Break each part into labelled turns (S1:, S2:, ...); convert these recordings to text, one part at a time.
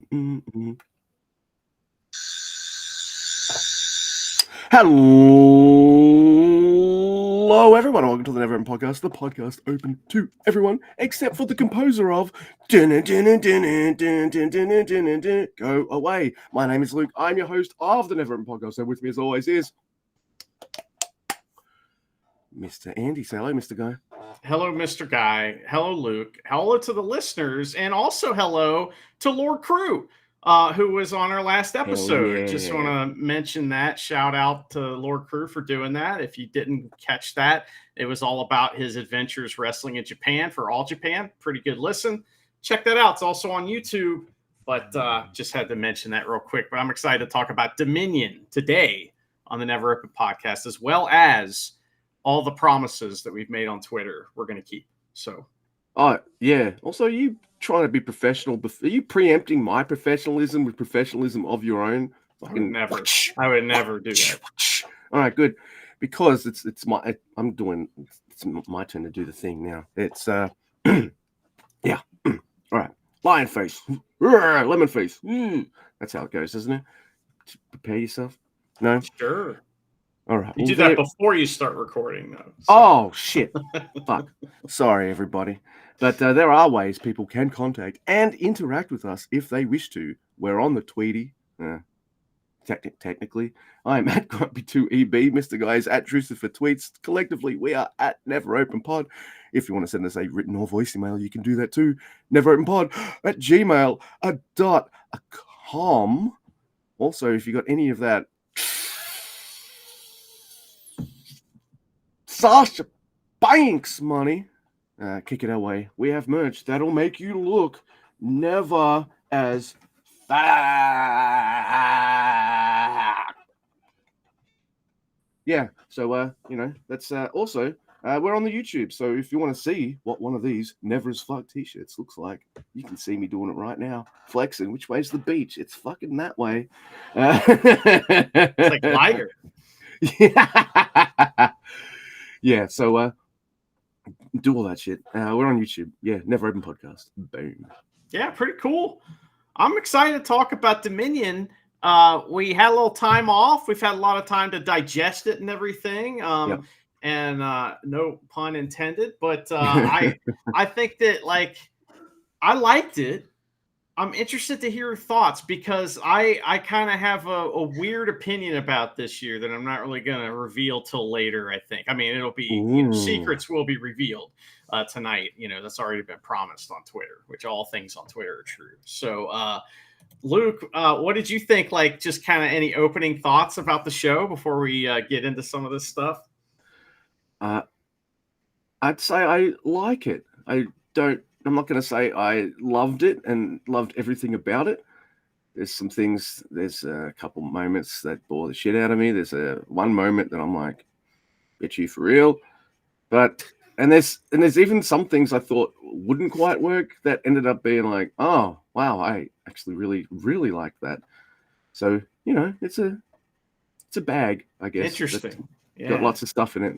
S1: Mm-mm. Hello, everyone. Welcome to the NeverOpenPod, the podcast open to everyone except for the composer of Go Away. My name is Luke. I'm your host of the NeverOpenPod. And with me, as always, is Mr. Andy. Say hello, Mr. Guy.
S2: Hello, Mr. Guy. Hello, Luke. Hello to the listeners, and also hello to Lord Crew, who was on our last episode.
S1: Yeah.
S2: Just want to mention that. Shout out to Lord Crew for doing that. If you didn't catch that, it was all about his adventures wrestling in Japan for All Japan. Pretty good listen. Check that out. It's also on YouTube. But just had to mention that real quick. But I'm excited to talk about Dominion today on the Never Open podcast, as well as all the promises that we've made on Twitter, we're going to keep. So,
S1: oh yeah. Also, you trying to be professional? Are you preempting my professionalism with professionalism of your own?
S2: I would never do that.
S1: All right, good, because it's my turn to do the thing now. It's yeah. All right, lion face, lemon face. That's how it goes, isn't it? Prepare yourself. No,
S2: sure.
S1: All right.
S2: You do that before you start recording, though.
S1: So. Oh, shit. Fuck. Sorry, everybody. But there are ways people can contact and interact with us if they wish to. We're on the Tweety. Technically, I'm at Grumpy2EB. Mr. Guy is at Drucifer Tweets. Collectively, we are at NeverOpenPod. If you want to send us a written or voice email, you can do that too. NeverOpenPod at gmail.com. Also, if you got any of that Sasha Banks money, kick it our way. We have merch that'll make you look never as fat. Yeah, so that's also we're on the YouTube. So if you want to see what one of these never as fuck t-shirts looks like, you can see me doing it right now, flexing. Which way's the beach? It's fucking that way.
S2: It's like Liger.
S1: Yeah. Yeah, so do all that shit. We're on YouTube. Yeah, Never Open Podcast. Boom.
S2: Yeah, pretty cool. I'm excited to talk about Dominion. We had a little time off. We've had a lot of time to digest it and everything.
S1: Yep.
S2: And no pun intended, but I think that I liked it. I'm interested to hear your thoughts because I kind of have a weird opinion about this year that I'm not really going to reveal till later, I think. I mean, it'll be, secrets will be revealed tonight. That's already been promised on Twitter, which all things on Twitter are true. So, Luke, what did you think? Just kind of any opening thoughts about the show before we get into some of this stuff?
S1: I'd say I like it. I'm not going to say I loved it and loved everything about it. There's a couple moments that bore the shit out of me. There's one moment that I'm like, "Bitch, you for real?" And there's even some things I thought wouldn't quite work that ended up being like, "Oh, wow, I actually really, really like that." So it's a bag, I guess.
S2: Interesting. Yeah.
S1: Got lots of stuff in it.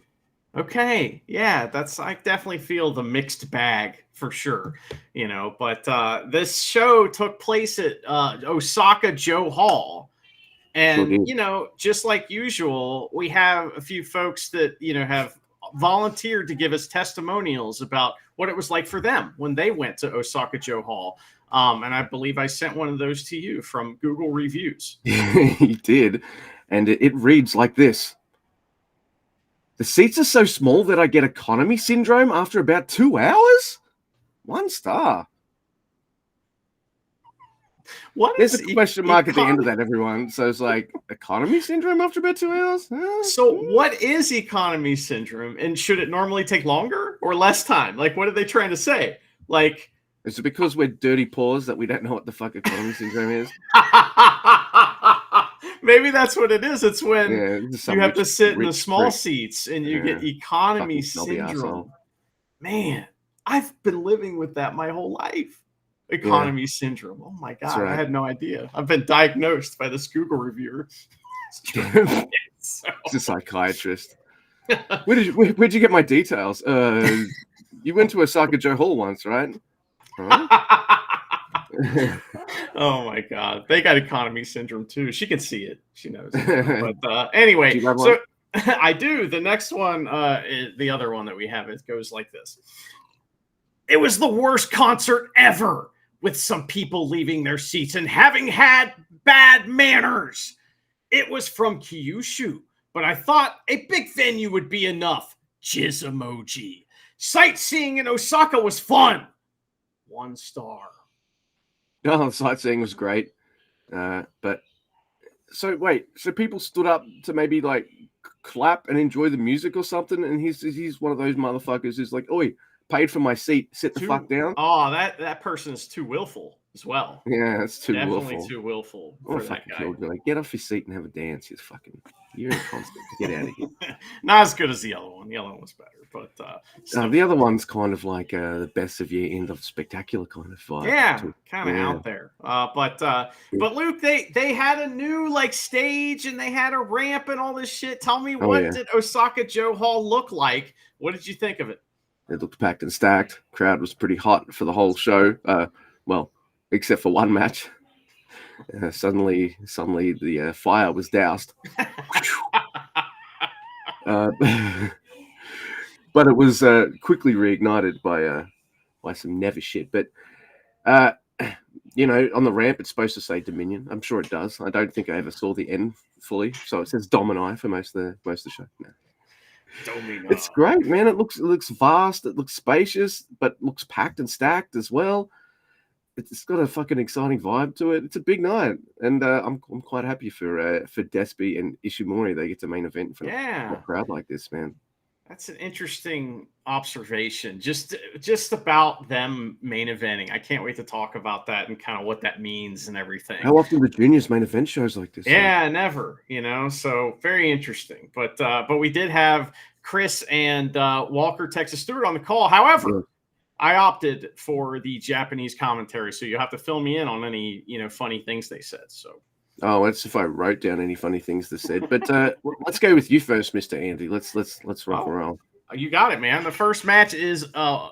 S2: Okay. Yeah, I definitely feel the mixed bag for sure, but this show took place at Osaka Joe Hall. And, just like usual, we have a few folks that, have volunteered to give us testimonials about what it was like for them when they went to Osaka Joe Hall. And I believe I sent one of those to you from Google Reviews.
S1: You did. And it reads like this. The seats are so small that I get economy syndrome after about 2 hours? 1 star. There's a question mark at the end of that, everyone. So it's like, economy syndrome after about 2 hours?
S2: So what is economy syndrome? And should it normally take longer or less time? What are they trying to say?
S1: Is it because we're dirty paws that we don't know what the fuck economy syndrome is?
S2: Maybe that's what it is. It's when you have to sit in the small seats and you get economy syndrome. Man, I've been living with that my whole life. Economy syndrome. Oh my God. Right. I had no idea. I've been diagnosed by this Google reviewer.
S1: It's a psychiatrist. Where'd you get my details? You went to Osaka Joe Hall once, right?
S2: Oh my God, they got economy syndrome too. She can see it. She knows it. But anyway,
S1: Do you have
S2: so
S1: one?
S2: I do. The next one, the other one that we have, it goes like this. It was the worst concert ever, with some people leaving their seats and having had bad manners. It was from Kyushu, but I thought a big venue would be enough. Jizz emoji. Sightseeing in Osaka was fun. 1 star.
S1: Oh, sightseeing was great. But so wait, so people stood up to maybe like clap and enjoy the music or something, and he's one of those motherfuckers who's like, "Oi, paid for my seat, sit the fuck down."
S2: Oh, that person is too willful as well.
S1: Yeah, that's too
S2: Definitely
S1: willful.
S2: too willful
S1: Oh,
S2: for that
S1: fucking
S2: guy.
S1: killed me. Like, get off your seat and have a dance. You're inconstant. Get out of here.
S2: Not as good as the other one. The other one was better, but
S1: The other one's kind of like the best of year end of spectacular kind of vibe.
S2: yeah, kind of out there. But Luke, they had a new like stage and they had a ramp and all this shit. Tell me, what did Osaka Joe Hall look like? What did you think of it?
S1: It looked packed and stacked. Crowd was pretty hot for the whole show. Well, except for one match. Suddenly the fire was doused. But it was quickly reignited by some Never shit. But you know, on the ramp it's supposed to say Dominion. I'm sure it does. I don't think I ever saw the N fully, so it says Domini for most of the show. No.
S2: Domino.
S1: It's great, man. It looks vast. It looks spacious, but looks packed and stacked as well. It's got a fucking exciting vibe to it. It's a big night, and I'm quite happy for Despy and Ishimori. They get to main event for a crowd like this, man.
S2: That's an interesting observation. Just about them main eventing. I can't wait to talk about that and kind of what that means and everything.
S1: How often do juniors main event shows like this?
S2: Yeah, never. You know, so very interesting. But we did have Chris and Walker Texas Stewart on the call. However, I opted for the Japanese commentary, so you have to fill me in on any funny things they said. So.
S1: Oh, that's if I wrote down any funny things they said. But let's go with you first, Mr. Andy. Let's rock and roll.
S2: You got it, man. The first match is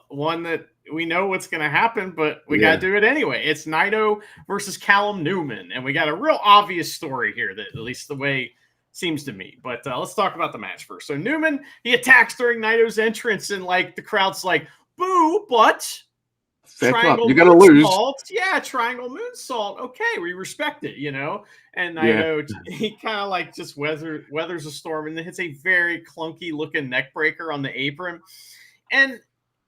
S2: one that we know what's going to happen, but we got to do it anyway. It's Naito versus Callum Newman, and we got a real obvious story here, that at least the way seems to me. But let's talk about the match first. So Newman, he attacks during Naito's entrance, and like the crowd's like, boo, but triangle, you're gonna lose. Yeah, triangle moonsault. Okay, we respect it, And Naito, he kind of like just weathers a storm and then hits a very clunky looking neck breaker on the apron. And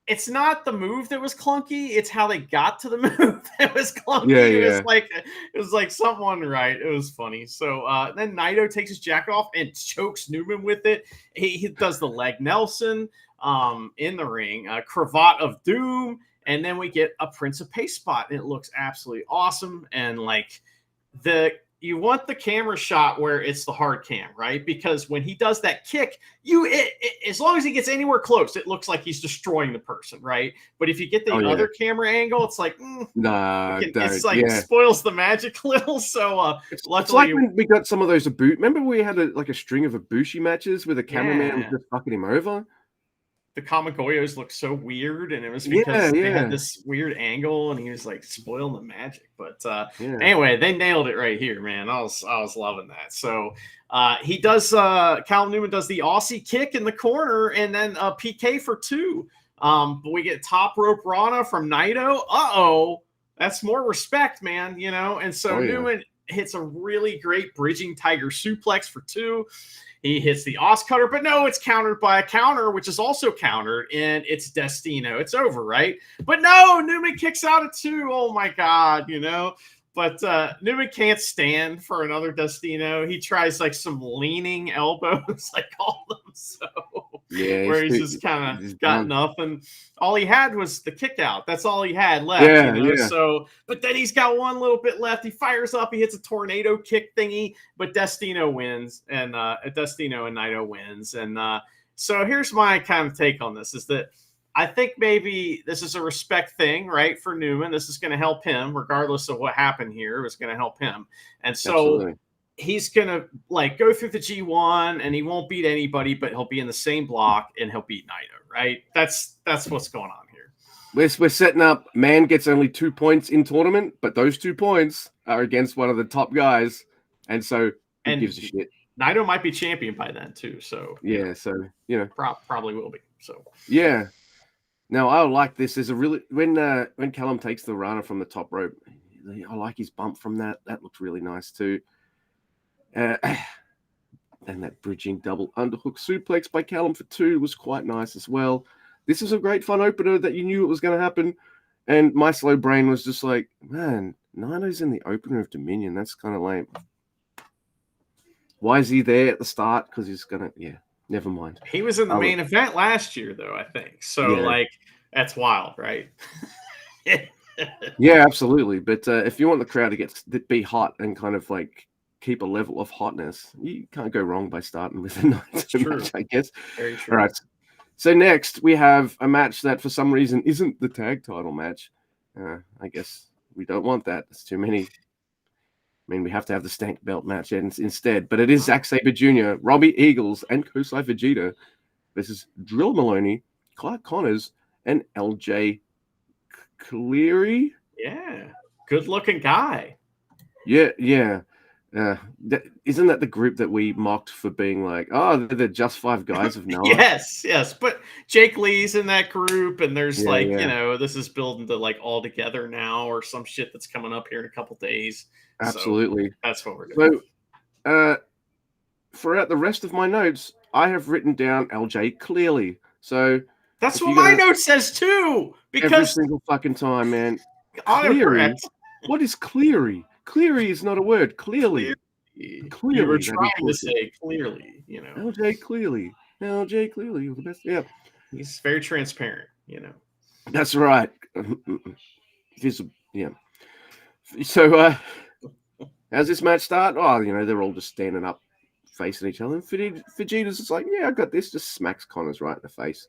S2: it's not the move that was clunky; it's how they got to the move that was clunky. It was like something right. It was funny. So then Naito takes his jacket off and chokes Newman with it. He does the leg Nelson in the ring, cravat of doom. And then we get a Prince of Pace spot, and it looks absolutely awesome. And like you want the camera shot where it's the hard cam, right? Because when he does that kick, as long as he gets anywhere close, it looks like he's destroying the person, right? But if you get the other camera angle, it's like, it's like spoils the magic a little. So
S1: it's like when we got some of those remember we had a string of Ibushi matches where the cameraman was just fucking him over.
S2: The Kamigoyos looked so weird, and it was because they had this weird angle, and he was like spoiling the magic. But anyway, they nailed it right here, man. I was loving that. So he does. Callum Newman does the Aussie kick in the corner, and then PK for 2. But we get top rope Rana from Naito. That's more respect, man. And so Newman hits a really great bridging tiger suplex for 2. He hits the Os cutter, but no, it's countered by a counter, which is also countered, and it's Destino. It's over, right? But no, Newman kicks out at 2. Oh my God, But Newman can't stand for another Destino. He tries like some leaning elbows, I call them. So where he's just kind of got nothing. All he had was the kick out. That's all he had left. So, but then he's got one little bit left. He fires up. He hits a tornado kick thingy, but Destino wins, and Destino and Naito wins. And so here's my kind of take on this: is that I think maybe this is a respect thing, right, for Newman. This is going to help him, regardless of what happened here. It was going to help him, and so he's going to like go through the G1, and he won't beat anybody, but he'll be in the same block, and he'll beat Naito, right? That's what's going on here.
S1: we're setting up. Man gets only 2 points in tournament, but those 2 points are against one of the top guys, and so who gives a shit?
S2: Naito might be champion by then too, so
S1: yeah, so
S2: probably will be. So
S1: yeah. Now I like this. There's a really when Callum takes the Rana from the top rope, I like his bump from that. That looked really nice too. And that bridging double underhook suplex by Callum for 2 was quite nice as well. This is a great fun opener that you knew it was going to happen. And my slow brain was just like, man, Naito's in the opener of Dominion. That's kind of lame. Why is he there at the start? Because he's going to, never mind.
S2: He was in the main event last year, though, I think. So, that's wild, right?
S1: Yeah, absolutely. But if you want the crowd to be hot and kind of like keep a level of hotness, you can't go wrong by starting with a Naito match, I guess.
S2: Very true.
S1: All right. So next we have a match that for some reason isn't the tag title match. I guess we don't want that. It's too many. I mean, we have to have the stank belt match instead. But it is Zack Sabre Jr., Robbie Eagles, and Kosai Vegeta versus Drill Maloney, Clark Connors, and LJ Cleary.
S2: Yeah, good-looking guy.
S1: Yeah. Isn't that the group that we mocked for being like, oh, they're just 5 guys of Noah?
S2: yes. But Jake Lee's in that group, and there's this is building to like all together now or some shit that's coming up here in a couple days.
S1: Absolutely.
S2: So that's what we're doing.
S1: So, throughout the rest of my notes, I have written down LJ Clearly. So
S2: that's what my note says too. Because
S1: every single fucking time, man. Cleary. What is Cleary? Cleary is not a word. Clearly.
S2: You were trying to say clearly,
S1: LJ Clearly. LJ Clearly. You're the best. Yeah.
S2: He's very transparent,
S1: That's right. Yeah. So, how's this match start? Oh, they're all just standing up, facing each other. And Vegeta's just like, yeah, I got this. Just smacks Connors right in the face.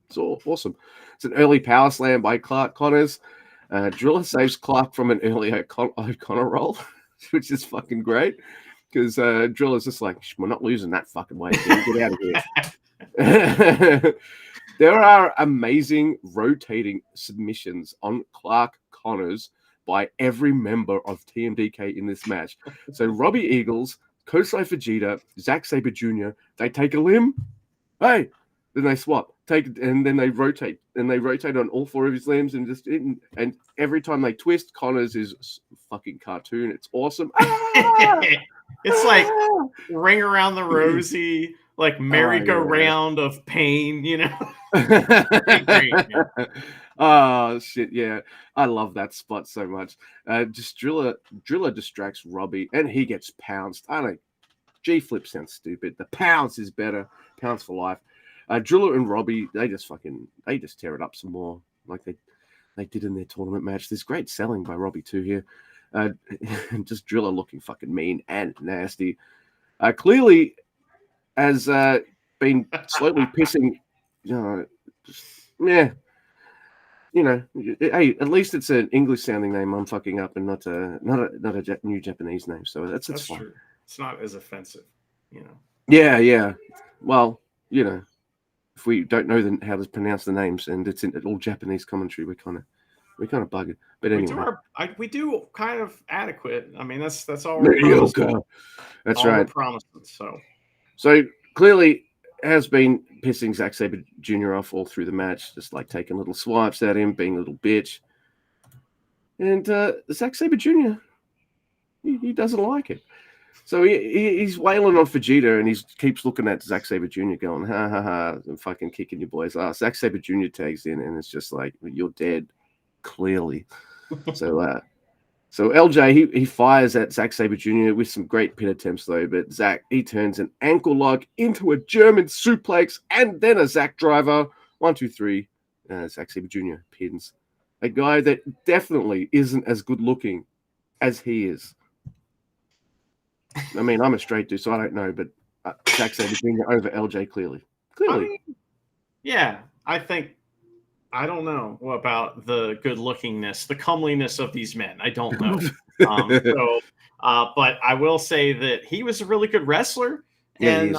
S1: It's all awesome. It's an early power slam by Clark Connors. Driller saves Clark from an early O'Connor roll, which is fucking great because Driller's just like, we're not losing that fucking way again. Get out of here. There are amazing rotating submissions on Clark Connors by every member of TMDK in this match. So Robbie Eagles, Kosai Vegeta, Zack Sabre Jr., they take a limb. Hey, then they swap, and then they rotate, and they rotate on all 4 of his limbs, and every time they twist, Connors is fucking cartoon. It's awesome.
S2: It's like Ring Around the Rosie, like merry-go-round of pain, Great,
S1: oh shit, yeah, I love that spot so much. Just Driller distracts Robbie, and he gets pounced. I don't. G-flip sounds stupid. The pounce is better. Pounce for life. Driller and Robbie, they just tear it up some more, like they did in their tournament match. There's great selling by Robbie too here. Just Driller looking fucking mean and nasty. Clearly has been slowly pissing. Hey, at least it's an English sounding name I'm fucking up, and not a new Japanese name. So that's fine.
S2: True. It's not as offensive,
S1: Yeah. Well, if we don't know how to pronounce the names and it's in all Japanese commentary, we kind of bug it. But anyway,
S2: we do kind of adequate. I mean, that's all.
S1: That's right.
S2: Promises.
S1: So clearly has been pissing Zack Sabre Jr. off all through the match, just like taking little swipes at him, being a little bitch. And Zack Sabre Jr. He doesn't like it. So he's wailing on Vegeta, and he keeps looking at Zack Sabre Jr. going, ha, ha, ha, and fucking kicking your boy's ass. Zack Sabre Jr. tags in, and it's just like, you're dead, clearly. So LJ, he fires at Zack Sabre Jr. with some great pin attempts, though, but Zack, he turns an ankle lock into a German suplex, and then a Zack driver. 1, 2, 3, Zack Sabre Jr. pins. A guy that definitely isn't as good looking as he is. I mean, I'm a straight dude, so I don't know, but Zack Sabre Jr. over LJ clearly.
S2: I mean, yeah, I don't know about the good lookingness, the comeliness of these men. I don't know. But I will say that he was a really good wrestler, and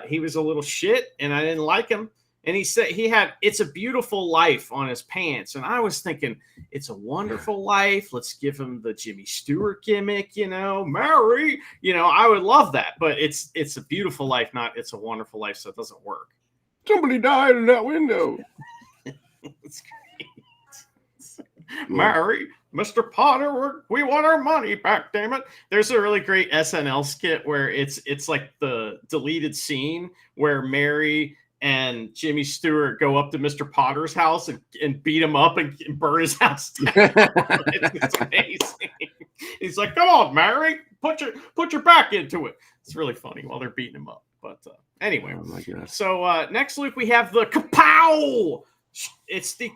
S2: he was a little shit, and I didn't like him. And he said he had "It's a Beautiful Life" on his pants, and I was thinking, "It's a Wonderful Life." Let's give him the Jimmy Stewart gimmick, Mary. I would love that, but it's a Beautiful Life, not "It's a Wonderful Life," so it doesn't work.
S1: Somebody died in that window.
S2: It's great. Mary, Mr. Potter, we want our money back, damn it. There's a really great SNL skit where it's like the deleted scene where Mary and Jimmy Stewart go up to Mr. Potter's house and beat him up and burn his house down. It's amazing. He's like, "Come on, Mary, put your back into it." It's really funny while they're beating him up. But anyway, so next, Luke, we have the Kapow! It's the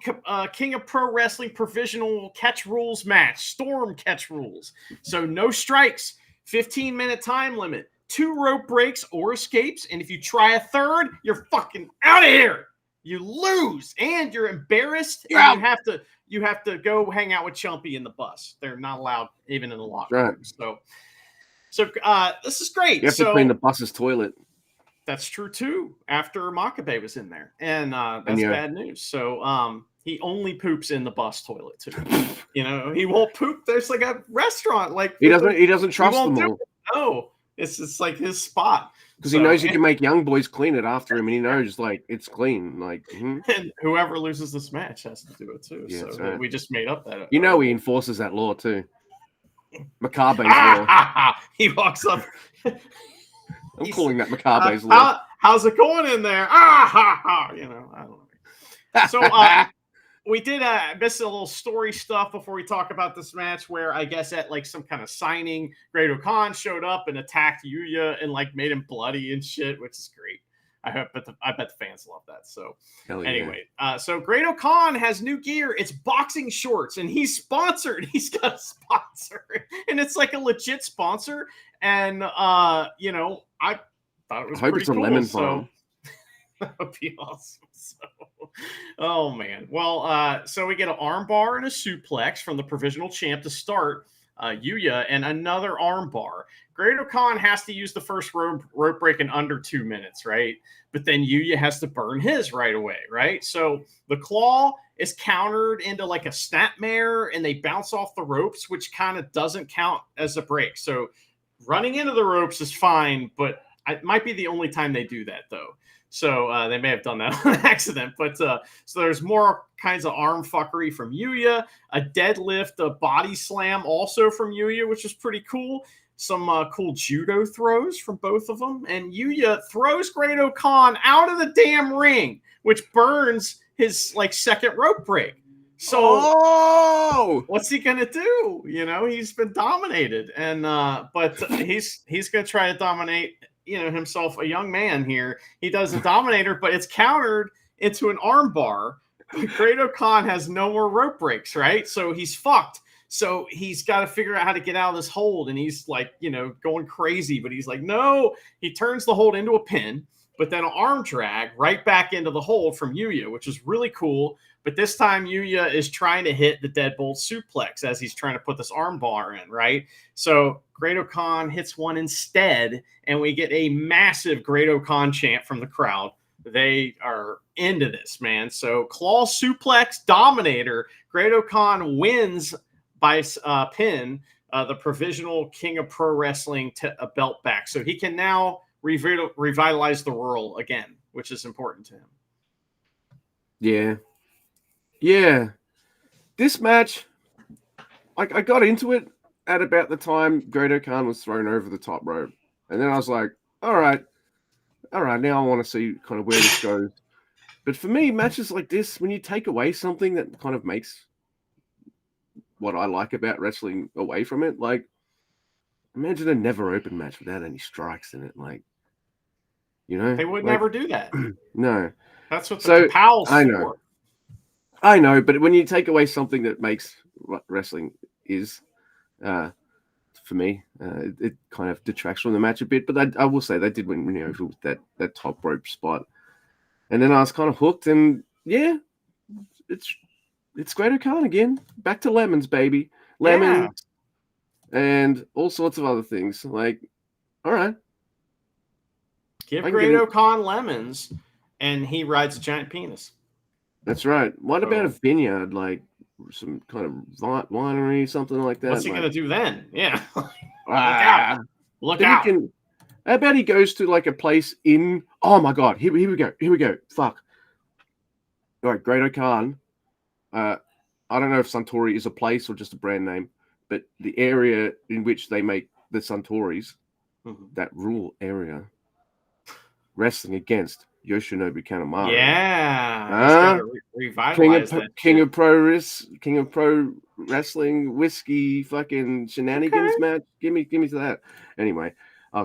S2: King of Pro Wrestling Provisional Catch Rules match, Storm Catch Rules. So no strikes, 15-minute time limit, 2 rope breaks or escapes, and if you try a third, you're fucking out of here. You lose, and you're embarrassed. And you have to go hang out with Chumpy in the bus. They're not allowed even in the locker room. So this is great.
S1: You have to clean the bus's toilet.
S2: That's true too. After Makabe was in there, and that's bad news. So he only poops in the bus toilet too. He won't poop. There's like a restaurant, like
S1: he doesn't trust them all.
S2: No, it's just like his spot
S1: because he knows he can make young boys clean it after him, and he knows like it's clean. Like,
S2: and whoever loses this match has to do it too.
S1: Yeah,
S2: so we just made up that.
S1: He enforces that law too. Makabe's law.
S2: He walks up.
S1: I'm calling that Makabe's law.
S2: How's it going in there? I don't know. So we did miss a little story stuff before we talk about this match, where I guess at like some kind of signing, Great-O-Khan showed up and attacked Yuya and like made him bloody and shit, which is great. I bet the fans love that. So anyway, so Great-O-Khan has new gear. It's boxing shorts, and he's sponsored. He's got a sponsor, and it's like a legit sponsor. And I thought it was pretty cool. Lemon farm. That would be awesome. So, oh man. Well, so we get an arm bar and a suplex from the provisional champ to start Yuya, and another arm bar. Great-O-Khan has to use the first rope break in under 2 minutes, right? But then Yuya has to burn his right away, right? So the claw is countered into like a snapmare, and they bounce off the ropes, which kind of doesn't count as a break. So running into the ropes is fine, but it might be the only time they do that, though. So they may have done that on accident. But so there's more kinds of arm fuckery from Yuya, a deadlift, a body slam also from Yuya, which is pretty cool. Some cool judo throws from both of them. And Yuya throws Great-O-Khan out of the damn ring, which burns his like second rope break. So what's he gonna do? He's been dominated, and but he's gonna try to dominate himself, a young man here. He does a dominator, but it's countered into an arm bar. Great-O-Khan has no more rope breaks, right? So he's fucked. So he's got to figure out how to get out of this hold, and he's like, going crazy, but he's like, no. He turns the hold into a pin, but then an arm drag right back into the hold from Yuya, which is really cool. But this time Yuya is trying to hit the deadbolt suplex as he's trying to put this arm bar in, right? So Great-O-Khan hits one instead, and we get a massive Great-O-Khan chant from the crowd. They are into this, man. So claw suplex dominator. Great-O-Khan wins by pin, the provisional King of Pro Wrestling belt back. So he can now revitalize the world again, which is important to him.
S1: Yeah. This match, I got into it at about the time Great-O-Khan was thrown over the top rope. And then I was like, all right, now I want to see kind of where this goes. But for me, matches like this, when you take away something that kind of makes what I like about wrestling away from it, like, imagine a never open match without any strikes in it. Like,
S2: they would never do that.
S1: No.
S2: That's what the Powell's for.
S1: I know, but when you take away something that makes what wrestling is, for me, it kind of detracts from the match a bit. But I will say they did win me over with that top rope spot. And then I was kind of hooked, and yeah, it's Great-O-Khan again. Back to lemons, baby. Lemons, and all sorts of other things. Like, all right.
S2: Give Great-O-Khan lemons, and he rides a giant penis.
S1: That's right. What about a vineyard, like some kind of winery, something like that?
S2: What's he gonna do then? Yeah. Look
S1: then
S2: out.
S1: How about he goes to like a place in? Oh my god! Here we go. Fuck. All right, Great Khan. I don't know if Suntory is a place or just a brand name, but the area in which they make the Suntories, that rural area, wrestling against Yoshinobu Kanemaru.
S2: Yeah, he's got to revitalize
S1: King of Pro Wrestling whiskey fucking shenanigans match. Give me to that. Anyway,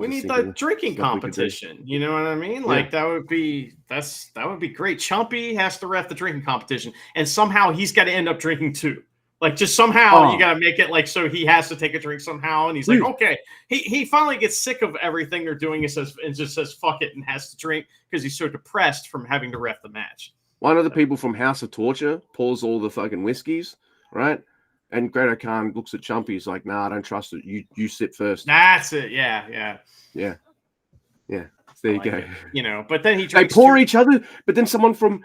S2: we need the drinking competition. You know what I mean? Like that would be great. Chumpy has to ref the drinking competition, and somehow he's got to end up drinking too. Like just somehow you got to make it like so he has to take a drink somehow, and he's like, okay. He finally gets sick of everything they're doing and just says fuck it and has to drink because he's so depressed from having to ref the match.
S1: One of the people from House of Torture pours all the fucking whiskeys, right? And Great Khan looks at Chumpy. He's like, "Nah, I don't trust it. You sit first."
S2: That's it. Yeah.
S1: There you go.
S2: You know, but then they
S1: pour each other. But then someone from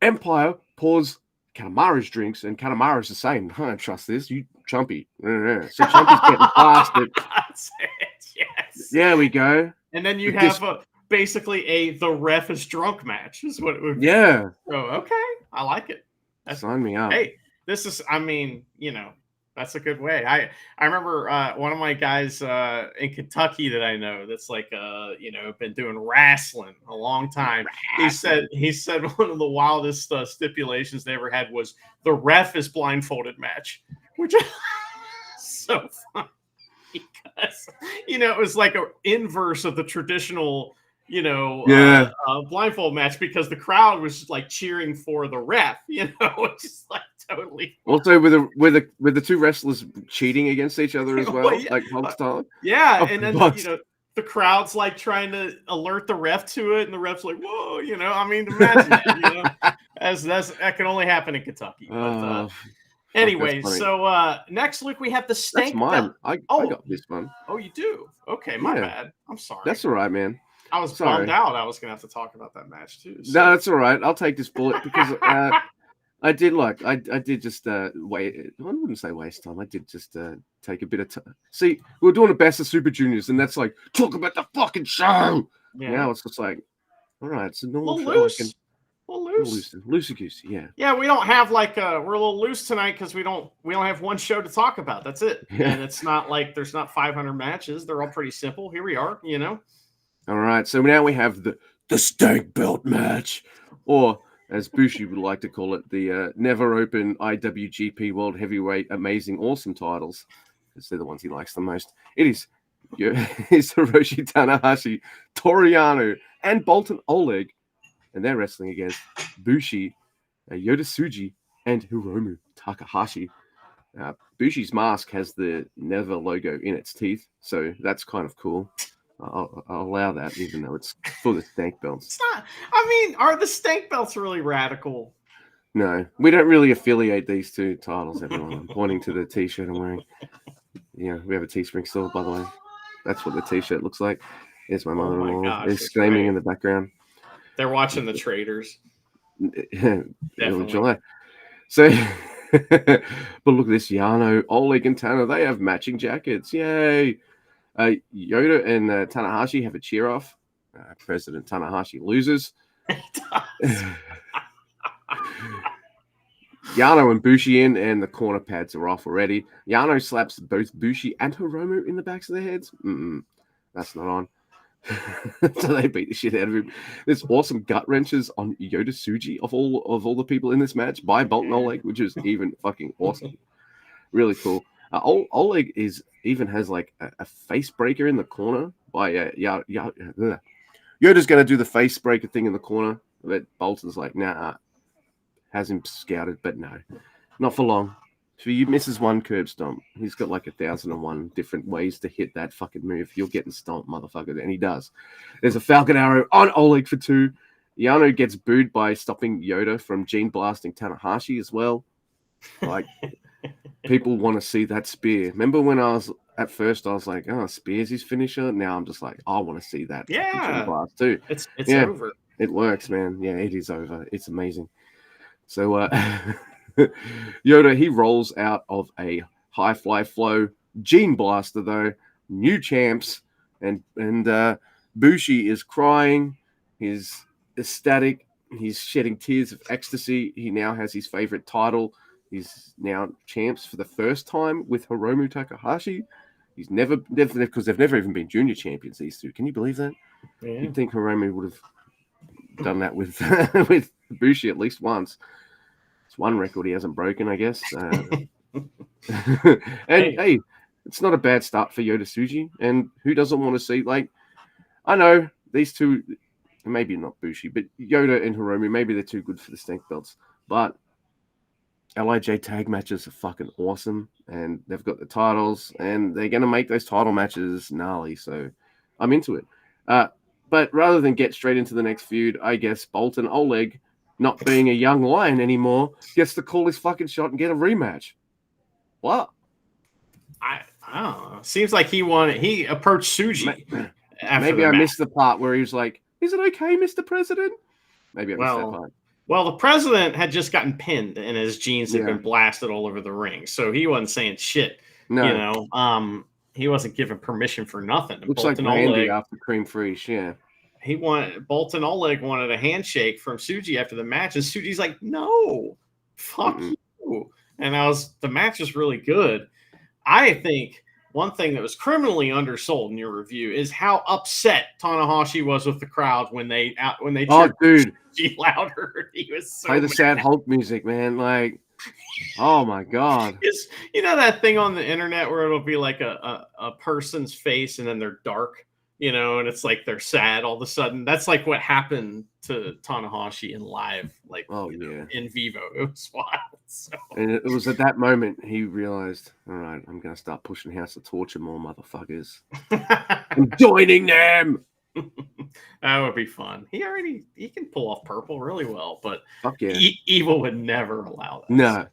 S1: Empire pours Kanemaru's drinks, and Kanemaru's the same. I don't trust this. You Chumpy. So Chumpy's getting blasted.
S2: That's it. Yes.
S1: There we go.
S2: And then you have basically the ref is drunk match is what it would be.
S1: Yeah.
S2: Oh, okay. I like it.
S1: Sign me up.
S2: Hey, this is, I mean, you know, that's a good way. I remember one of my guys in Kentucky that I know that's like, you know, been doing wrestling a long time. He said one of the wildest stipulations they ever had was the ref is blindfolded match, which is so funny because, you know, it was like an inverse of the traditional, you know, blindfold match because the crowd was like cheering for the ref, you know, which is like totally fun.
S1: Also with the two wrestlers cheating against each other as well, like Hulk style.
S2: Yeah, and then you know the crowd's like trying to alert the ref to it, and the ref's like, "Whoa," you know. I mean, imagine that, you know, that can only happen in Kentucky. But, anyway, so next week we have the stank.
S1: That's mine. I got this one.
S2: Oh, you do? Okay, my bad. I'm sorry.
S1: That's all right, man.
S2: I was bummed out. I was gonna have to talk about that match too.
S1: So. No, that's all right. I'll take this bullet because I did just wait. I wouldn't say waste time. I did just take a bit of time. See, we were doing a best of Super Juniors, and that's like talk about the fucking show. Yeah. Now it's just like, all right, it's a normal show. Loosey goosey, yeah.
S2: Yeah, we don't have like we're a little loose tonight because we don't have one show to talk about. That's it. Yeah. And it's not like there's not 500 matches. They're all pretty simple. Here we are, you know.
S1: All right, so now we have the stank belt match, or as Bushi would like to call it, the Never Open IWGP World Heavyweight Amazing Awesome titles, because they're the ones he likes the most. It is Hiroshi Tanahashi, Toru Yano, and Boltin Oleg, and they're wrestling against Bushi, Yota Tsuji, and Hiromu Takahashi. Bushi's mask has the Never logo in its teeth, so that's kind of cool. I'll allow that, even though it's for the stank belts.
S2: It's not, I mean, are the stank belts really radical?
S1: No, we don't really affiliate these two titles, everyone. I'm pointing to the t-shirt I'm wearing. Yeah, we have a Teespring store, by the way. That's what the t-shirt looks like. There's my mother-in-law. They're screaming in the background.
S2: They're watching the Traders.
S1: July. So, but look at this. Yano, Oleg, and Tana, they have matching jackets. Yay! Yoda and Tanahashi have a cheer off. President Tanahashi loses. Yano and Bushi in, and the corner pads are off already. Yano slaps both Bushi and Hiromu in the backs of their heads. That's not on. So they beat the shit out of him. There's awesome gut wrenches on Yota Tsuji of all the people in this match by Boltin Oleg, which is even fucking awesome. Really cool. Oleg even has like a face breaker in the corner by Yoda's going to do the face breaker thing in the corner, but Bolton's like, nah, has him scouted, but no, not for long. If he misses one curb stomp, he's got like 1,001 different ways to hit that fucking move. You're getting stomped, motherfucker, and he does. There's a Falcon Arrow on Oleg for 2. Yano gets booed by stopping Yoda from gene blasting Tanahashi as well. Like, people want to see that spear. Remember when at first I was like, oh, spear's his finisher. Now I'm just like, I want to see that.
S2: Yeah,
S1: blast too.
S2: It's over.
S1: It works, man. Yeah, it is over. It's amazing. So Yoda, he rolls out of a high fly flow gene blaster though, new champs, and Bushi is crying. He's ecstatic. He's shedding tears of ecstasy. He now has his favorite title. He's now champs for the first time with Hiromu Takahashi. He's never because they've never even been junior champions, these two. Can you believe that?
S2: Yeah.
S1: You'd think Hiromu would have done that with with Bushi at least once. It's one record he hasn't broken, I guess. And hey, it's not a bad start for Yota Tsuji. And who doesn't want to see, like, I know these two, maybe not Bushi, but Yoda and Hiromu, maybe they're too good for the stank belts. But LIJ tag matches are fucking awesome. And they've got the titles, and they're going to make those title matches gnarly. So I'm into it. But rather than get straight into the next feud, I guess Boltin Oleg, not being a young lion anymore, gets to call his fucking shot and get a rematch. What?
S2: I don't know. Seems like he approached Tsuji.
S1: Maybe I missed the part where he was like, "Is it okay, Mr. President?" Maybe I missed that part.
S2: Well, the president had just gotten pinned and his jeans had been blasted all over the ring. So he wasn't saying shit. No. You know, he wasn't given permission for nothing.
S1: Looks like Randy after Cream Freeze, yeah.
S2: Boltin Oleg wanted a handshake from Tsuji after the match, and Tsuji's like, "No, fuck you." And the match was really good. I think one thing that was criminally undersold in your review is how upset Tanahashi was with the crowd when they cheered Tsuji louder. He was so
S1: play the sad Hulk music, man. Like, oh my god!
S2: You know that thing on the internet where it'll be like a person's face and then they're dark. You know, and it's like they're sad all of a sudden. That's like what happened to Tanahashi in live, like in vivo. It was wild. So. And
S1: it was at that moment he realized, all right, I'm going to start pushing House of Torture more, motherfuckers. I'm joining them.
S2: That would be fun. He can pull off purple really well, but
S1: fuck yeah.
S2: Evil would never allow that.
S1: No.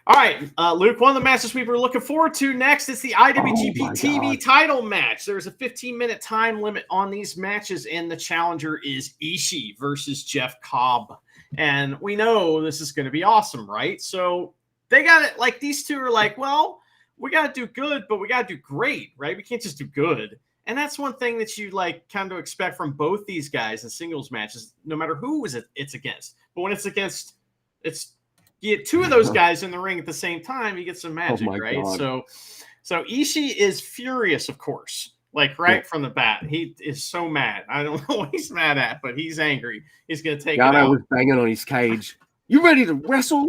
S2: All right, Luke, one of the matches we were looking forward to next is the IWGP TV title match. There's a 15-minute time limit on these matches, and the challenger is Ishii versus Jeff Cobb. And we know this is going to be awesome, right? So they got it. Like, these two are like, well, we got to do good, but we got to do great, right? We can't just do good. And that's one thing that you like kind of expect from both these guys in singles matches, no matter who it's against. But when it's against, you get two of those guys in the ring at the same time, you get some magic, right? God. So Ishii is furious, of course, like from the bat. He is so mad. I don't know what he's mad at, but he's angry. He's going to take it out.
S1: I was banging on his cage. You ready to wrestle?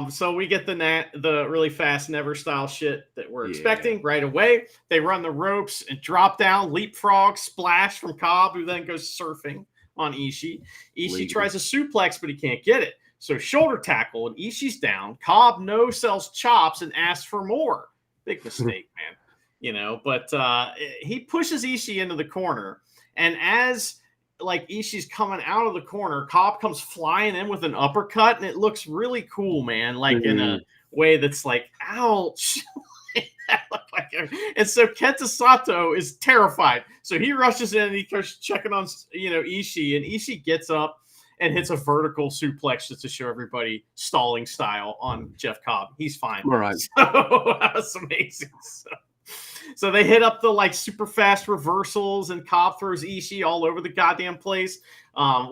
S2: So we get the really fast Never style shit that we're expecting right away. They run the ropes and drop down, leapfrog, splash from Cobb, who then goes surfing on Ishii. Ishii tries a suplex, but he can't get it. So shoulder tackle, and Ishii's down. Cobb no-sells chops and asks for more. Big mistake, man. You know, but he pushes Ishii into the corner. And as Ishii's coming out of the corner, Cobb comes flying in with an uppercut, and it looks really cool, man. In a way that's like, ouch. And so Kenta Sato is terrified. So he rushes in and he starts checking on, Ishii, and Ishii gets up and hits a vertical suplex just to show everybody stalling style on Jeff Cobb. He's fine.
S1: All right.
S2: So that was amazing. So they hit up the super fast reversals, and Cobb throws Ishii all over the goddamn place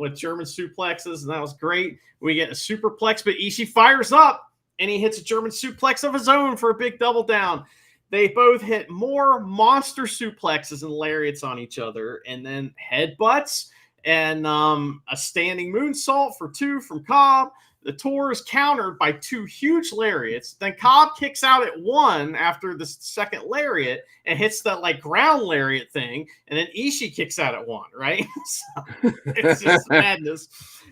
S2: with German suplexes, and that was great. We get a superplex, but Ishii fires up and he hits a German suplex of his own for a big double down. They both hit more monster suplexes and lariats on each other, and then headbutts and a standing moonsault for 2 from Cobb. The tour is countered by 2 huge lariats. Then Cobb kicks out at 1 after the second lariat and hits that ground lariat thing. And then Ishii kicks out at 1, right? So it's just madness.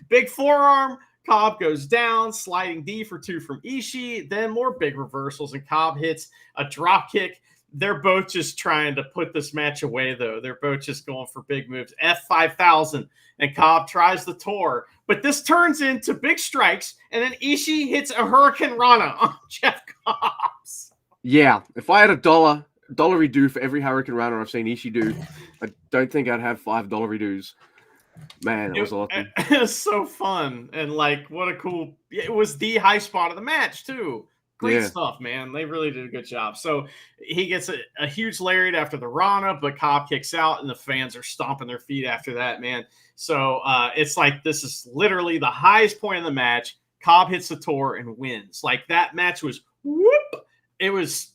S2: Big forearm. Cobb goes down, sliding D for 2 from Ishii. Then more big reversals, and Cobb hits a drop kick. They're both just trying to put this match away, though. They're both just going for big moves. F5000, and Cobb tries the tour. But this turns into big strikes, and then Ishii hits a Hurricane Rana on Jeff Cobb.
S1: Yeah, if I had $1 do for every Hurricane Rana I've seen Ishii do, I don't think I'd have $5 redos. Man, it was awesome.
S2: It was so fun. And like, what a cool, it was the high spot of the match too. Great stuff, man. They really did a good job. So he gets a huge lariat after the Rana, but Cobb kicks out and the fans are stomping their feet after that, man. So it's like, this is literally the highest point of the match. Cobb hits the Tor and wins. Like, that match was whoop. It was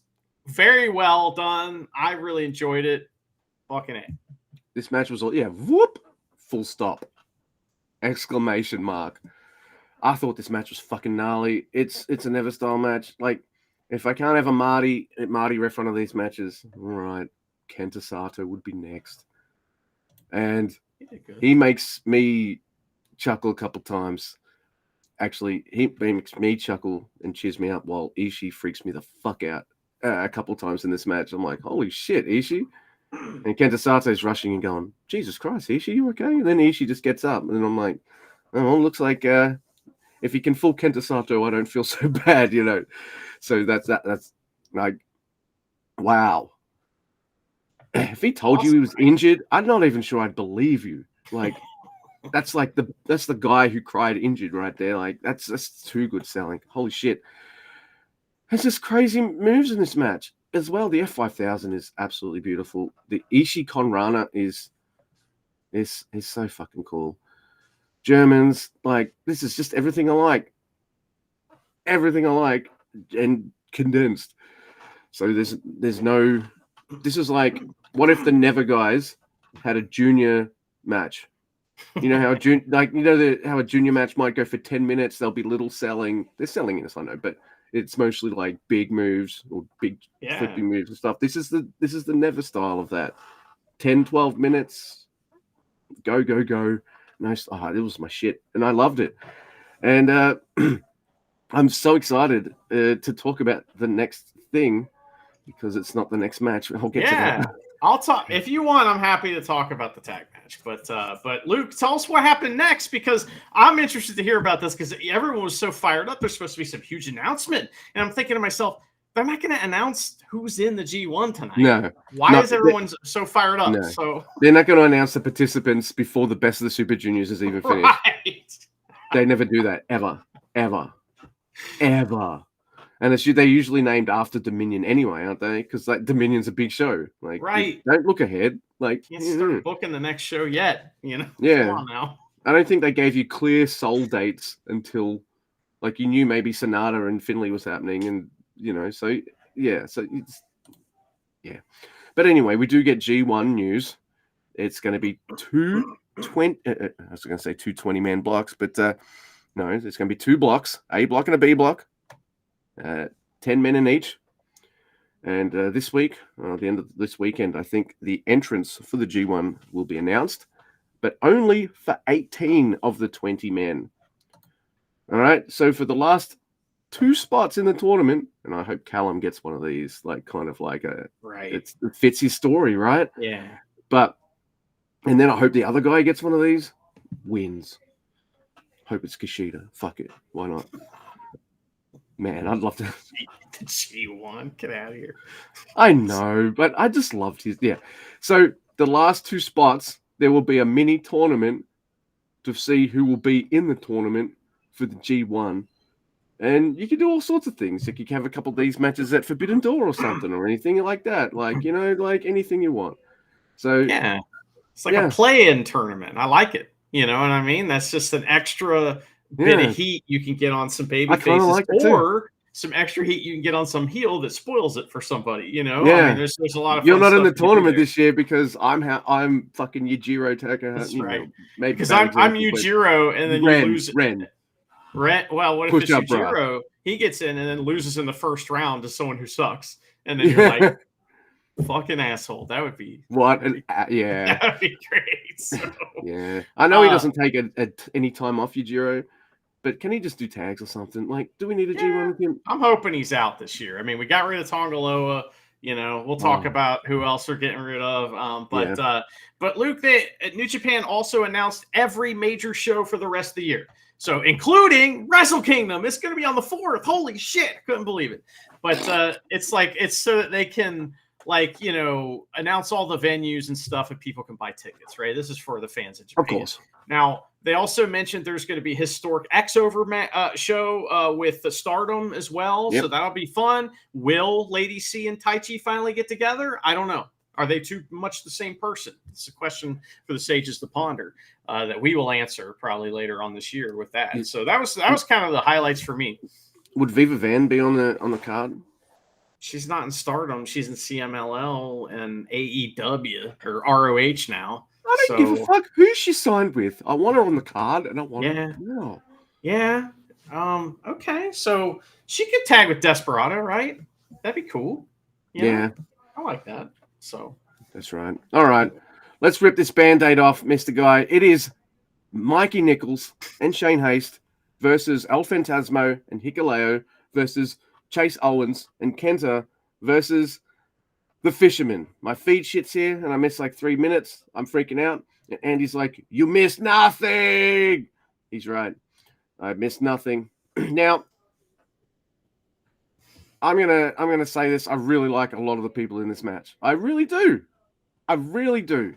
S2: very well done. I really enjoyed it. Fucking A.
S1: This match was all, whoop. Full stop. Exclamation mark. I thought this match was fucking gnarly. It's a Never style match. Like, if I can't have a Marty ref one of these matches, all right, Kenta Sato would be next. And he makes me chuckle a couple times. Actually, he makes me chuckle and cheers me up while Ishii freaks me the fuck out a couple times in this match. I'm like, holy shit, Ishii. And Kenta Sato's rushing and going, Jesus Christ, Ishii, you okay? And then Ishii just gets up. And I'm like, oh, looks like if he can fool Kenta Sato, I don't feel so bad, you know. So that's like, wow. If he told you he was injured, I'm not even sure I'd believe you. Like, that's the guy who cried injured right there. Like, that's too good selling. Holy shit. There's just crazy moves in this match as well. The F5000 is absolutely beautiful. The Ishii Konrana is so fucking cool. Germans, like, this is just everything I like. Everything I like and condensed. So there's no, this is like, what if the Never guys had a junior match? You know how how a junior match might go for 10 minutes, there'll be little selling. They're selling this, I know, but it's mostly like big moves or big flipping moves and stuff. This is the Never style of that. 10, 12 minutes. Go. Nice. It was my shit. And I loved it. And I'm so excited to talk about the next thing because it's not the next match. I'll get to that.
S2: I'll talk if you want. I'm happy to talk about the tag match, but Luke, tell us what happened next because I'm interested to hear about this because everyone was so fired up. There's supposed to be some huge announcement, and I'm thinking to myself, they're not going to announce who's in the G1 tonight.
S1: No.
S2: Why is everyone so fired up?
S1: No.
S2: So
S1: they're not going to announce the participants before the Best of the Super Juniors is even finished.
S2: Right.
S1: They never do that ever. And they're usually named after Dominion anyway, aren't they? Because like Dominion's a big show. Like,
S2: right.
S1: Don't look ahead. Like,
S2: can't start booking the next show yet. You know.
S1: Yeah.
S2: Come on now.
S1: I don't think they gave you clear Soul dates until, like, you knew maybe Sonata and Finley was happening, and you know. So yeah. But anyway, we do get G1 news. It's going to be 220. I was going to say 2 20-man blocks, but no, it's going to be 2 blocks, A block and a B block. 10 men in each. And this week, at the end of this weekend, I think the entrance for the G1 will be announced, but only for 18 of the 20 men. All right. So for the last 2 spots in the tournament, and I hope Callum gets one of these, like kind of like it fits his story, right?
S2: Yeah.
S1: And then I hope the other guy gets one of these, wins. Hope it's Kushida. Fuck it. Why not? Man, I'd love to.
S2: The G1, get out of here.
S1: I know, but I just loved his. Yeah. So the last 2 spots, there will be a mini tournament to see who will be in the tournament for the G1. And you can do all sorts of things. Like you can have a couple of these matches at Forbidden Door or something or anything like that. Like, you know, like anything you want. So
S2: yeah, it's like a play-in tournament. I like it. You know what I mean? That's just an extra bit of heat you can get on some baby faces,
S1: like
S2: or some extra heat you can get on some heel that spoils it for somebody. You know,
S1: yeah.
S2: I mean, there's a lot of.
S1: You're not in the tournament this year because I'm fucking Yujiro Taka.
S2: That's right.
S1: Know, maybe
S2: because I'm Yujiro, and then you lose.
S1: Well,
S2: what if it's Yujiro? He gets in and then loses in the first round to someone who sucks, and then you're like, fucking asshole. That would be
S1: what?
S2: Yeah, that would be great. So,
S1: yeah, I know he doesn't take any time off Yujiro. But can he just do tags or something? Like, do we need a G1 with him?
S2: I'm hoping he's out this year. I mean, we got rid of Tongaloa. You know, we'll talk about who else they're getting rid of. But Luke, New Japan also announced every major show for the rest of the year. So including Wrestle Kingdom. It's going to be on the 4th. Holy shit. I couldn't believe it. But it's so that they can like, announce all the venues and stuff and people can buy tickets, right? This is for the fans in Japan.
S1: Of course.
S2: Now, they also mentioned there's going to be a historic X-Over show with the Stardom as well.
S1: Yep.
S2: So that'll be fun. Will Lady C and Tai Chi finally get together? I don't know. Are they too much the same person? It's a question for the sages to ponder that we will answer probably later on this year with that. So that was kind of the highlights for me.
S1: Would Viva Van be on the card?
S2: She's not in Stardom. She's in CMLL and AEW or ROH now.
S1: I don't give a fuck who she signed with. I want her on the card, and I want her.
S2: Yeah. Okay. So she could tag with Desperado, right? That'd be cool.
S1: Yeah.
S2: I like that. So
S1: that's right. All right. Let's rip this Band-Aid off, Mr. Guy. It is Mikey Nichols and Shane Haste versus El Phantasmo and Hikuleo versus Chase Owens and Kenta versus the Fisherman. My feed shits here, and I missed like 3 minutes. I'm freaking out. And Andy's like, "You missed nothing." He's right. I missed nothing. Now, I'm gonna say this. I really like a lot of the people in this match. I really do. I really do.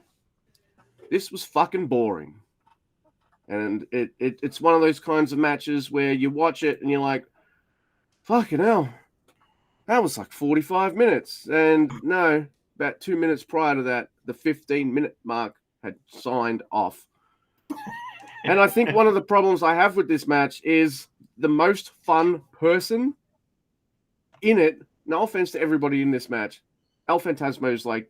S1: This was fucking boring. And it's one of those kinds of matches where you watch it and you're like, fucking hell. That was like 45 minutes. And no, about 2 minutes prior to that, the 15-minute mark had signed off. And I think one of the problems I have with this match is the most fun person in it. No offense to everybody in this match. El Phantasmo is like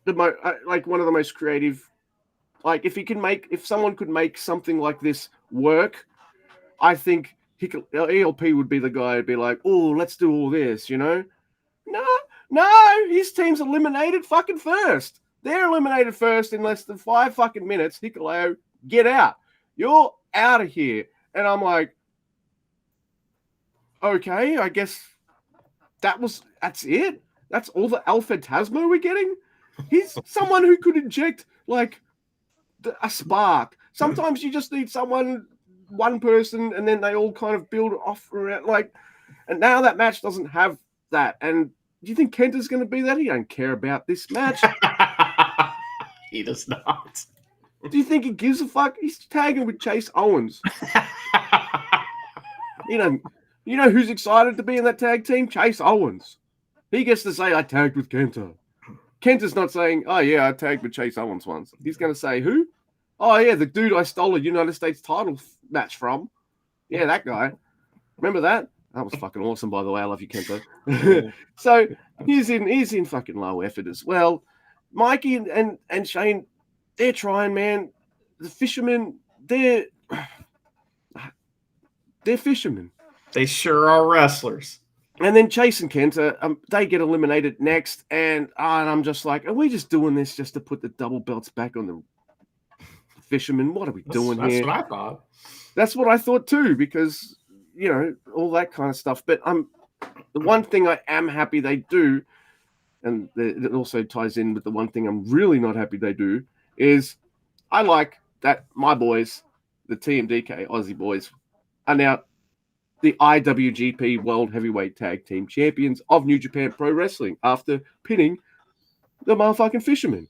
S1: one of the most creative. Like if someone could make something like this work, I think ELP would be the guy who'd be like, "Oh, let's do all this," No, his team's eliminated fucking first. They're eliminated first in less than 5 fucking minutes. Hikuleo, get out. You're out of here. And I'm like, okay, I guess that's it. That's all the El Phantasmo we're getting. He's someone who could inject like a spark. Sometimes you just need one person, and then they all kind of build off around. And now that match doesn't have that. And do you think Kenta's going to be that? He don't care about this match.
S2: He does not.
S1: Do you think he gives a fuck? He's tagging with Chase Owens. You know who's excited to be in that tag team? Chase Owens. He gets to say, "I tagged with Kenta." Kenta's not saying, "Oh yeah, I tagged with Chase Owens once." He's going to say, "Who?" "Oh yeah, the dude I stole a United States title match from. Yeah, that guy. Remember that? That was fucking awesome, by the way. I love you, Kenta." So he's in fucking low effort as well. Mikey and Shane, they're trying, man. The Fishermen, they're fishermen.
S2: They sure are wrestlers.
S1: And then Chase and Kenta, they get eliminated next, and I'm just like, are we just doing this just to put the double belts back on the Fishermen? What are we doing here?
S2: That's what I thought.
S1: That's what I thought too, because all that kind of stuff. But the one thing I am happy they do, and it also ties in with the one thing I'm really not happy they do, is I like that my boys, the TMDK Aussie boys, are now the IWGP World Heavyweight Tag Team Champions of New Japan Pro Wrestling after pinning the motherfucking Fishermen.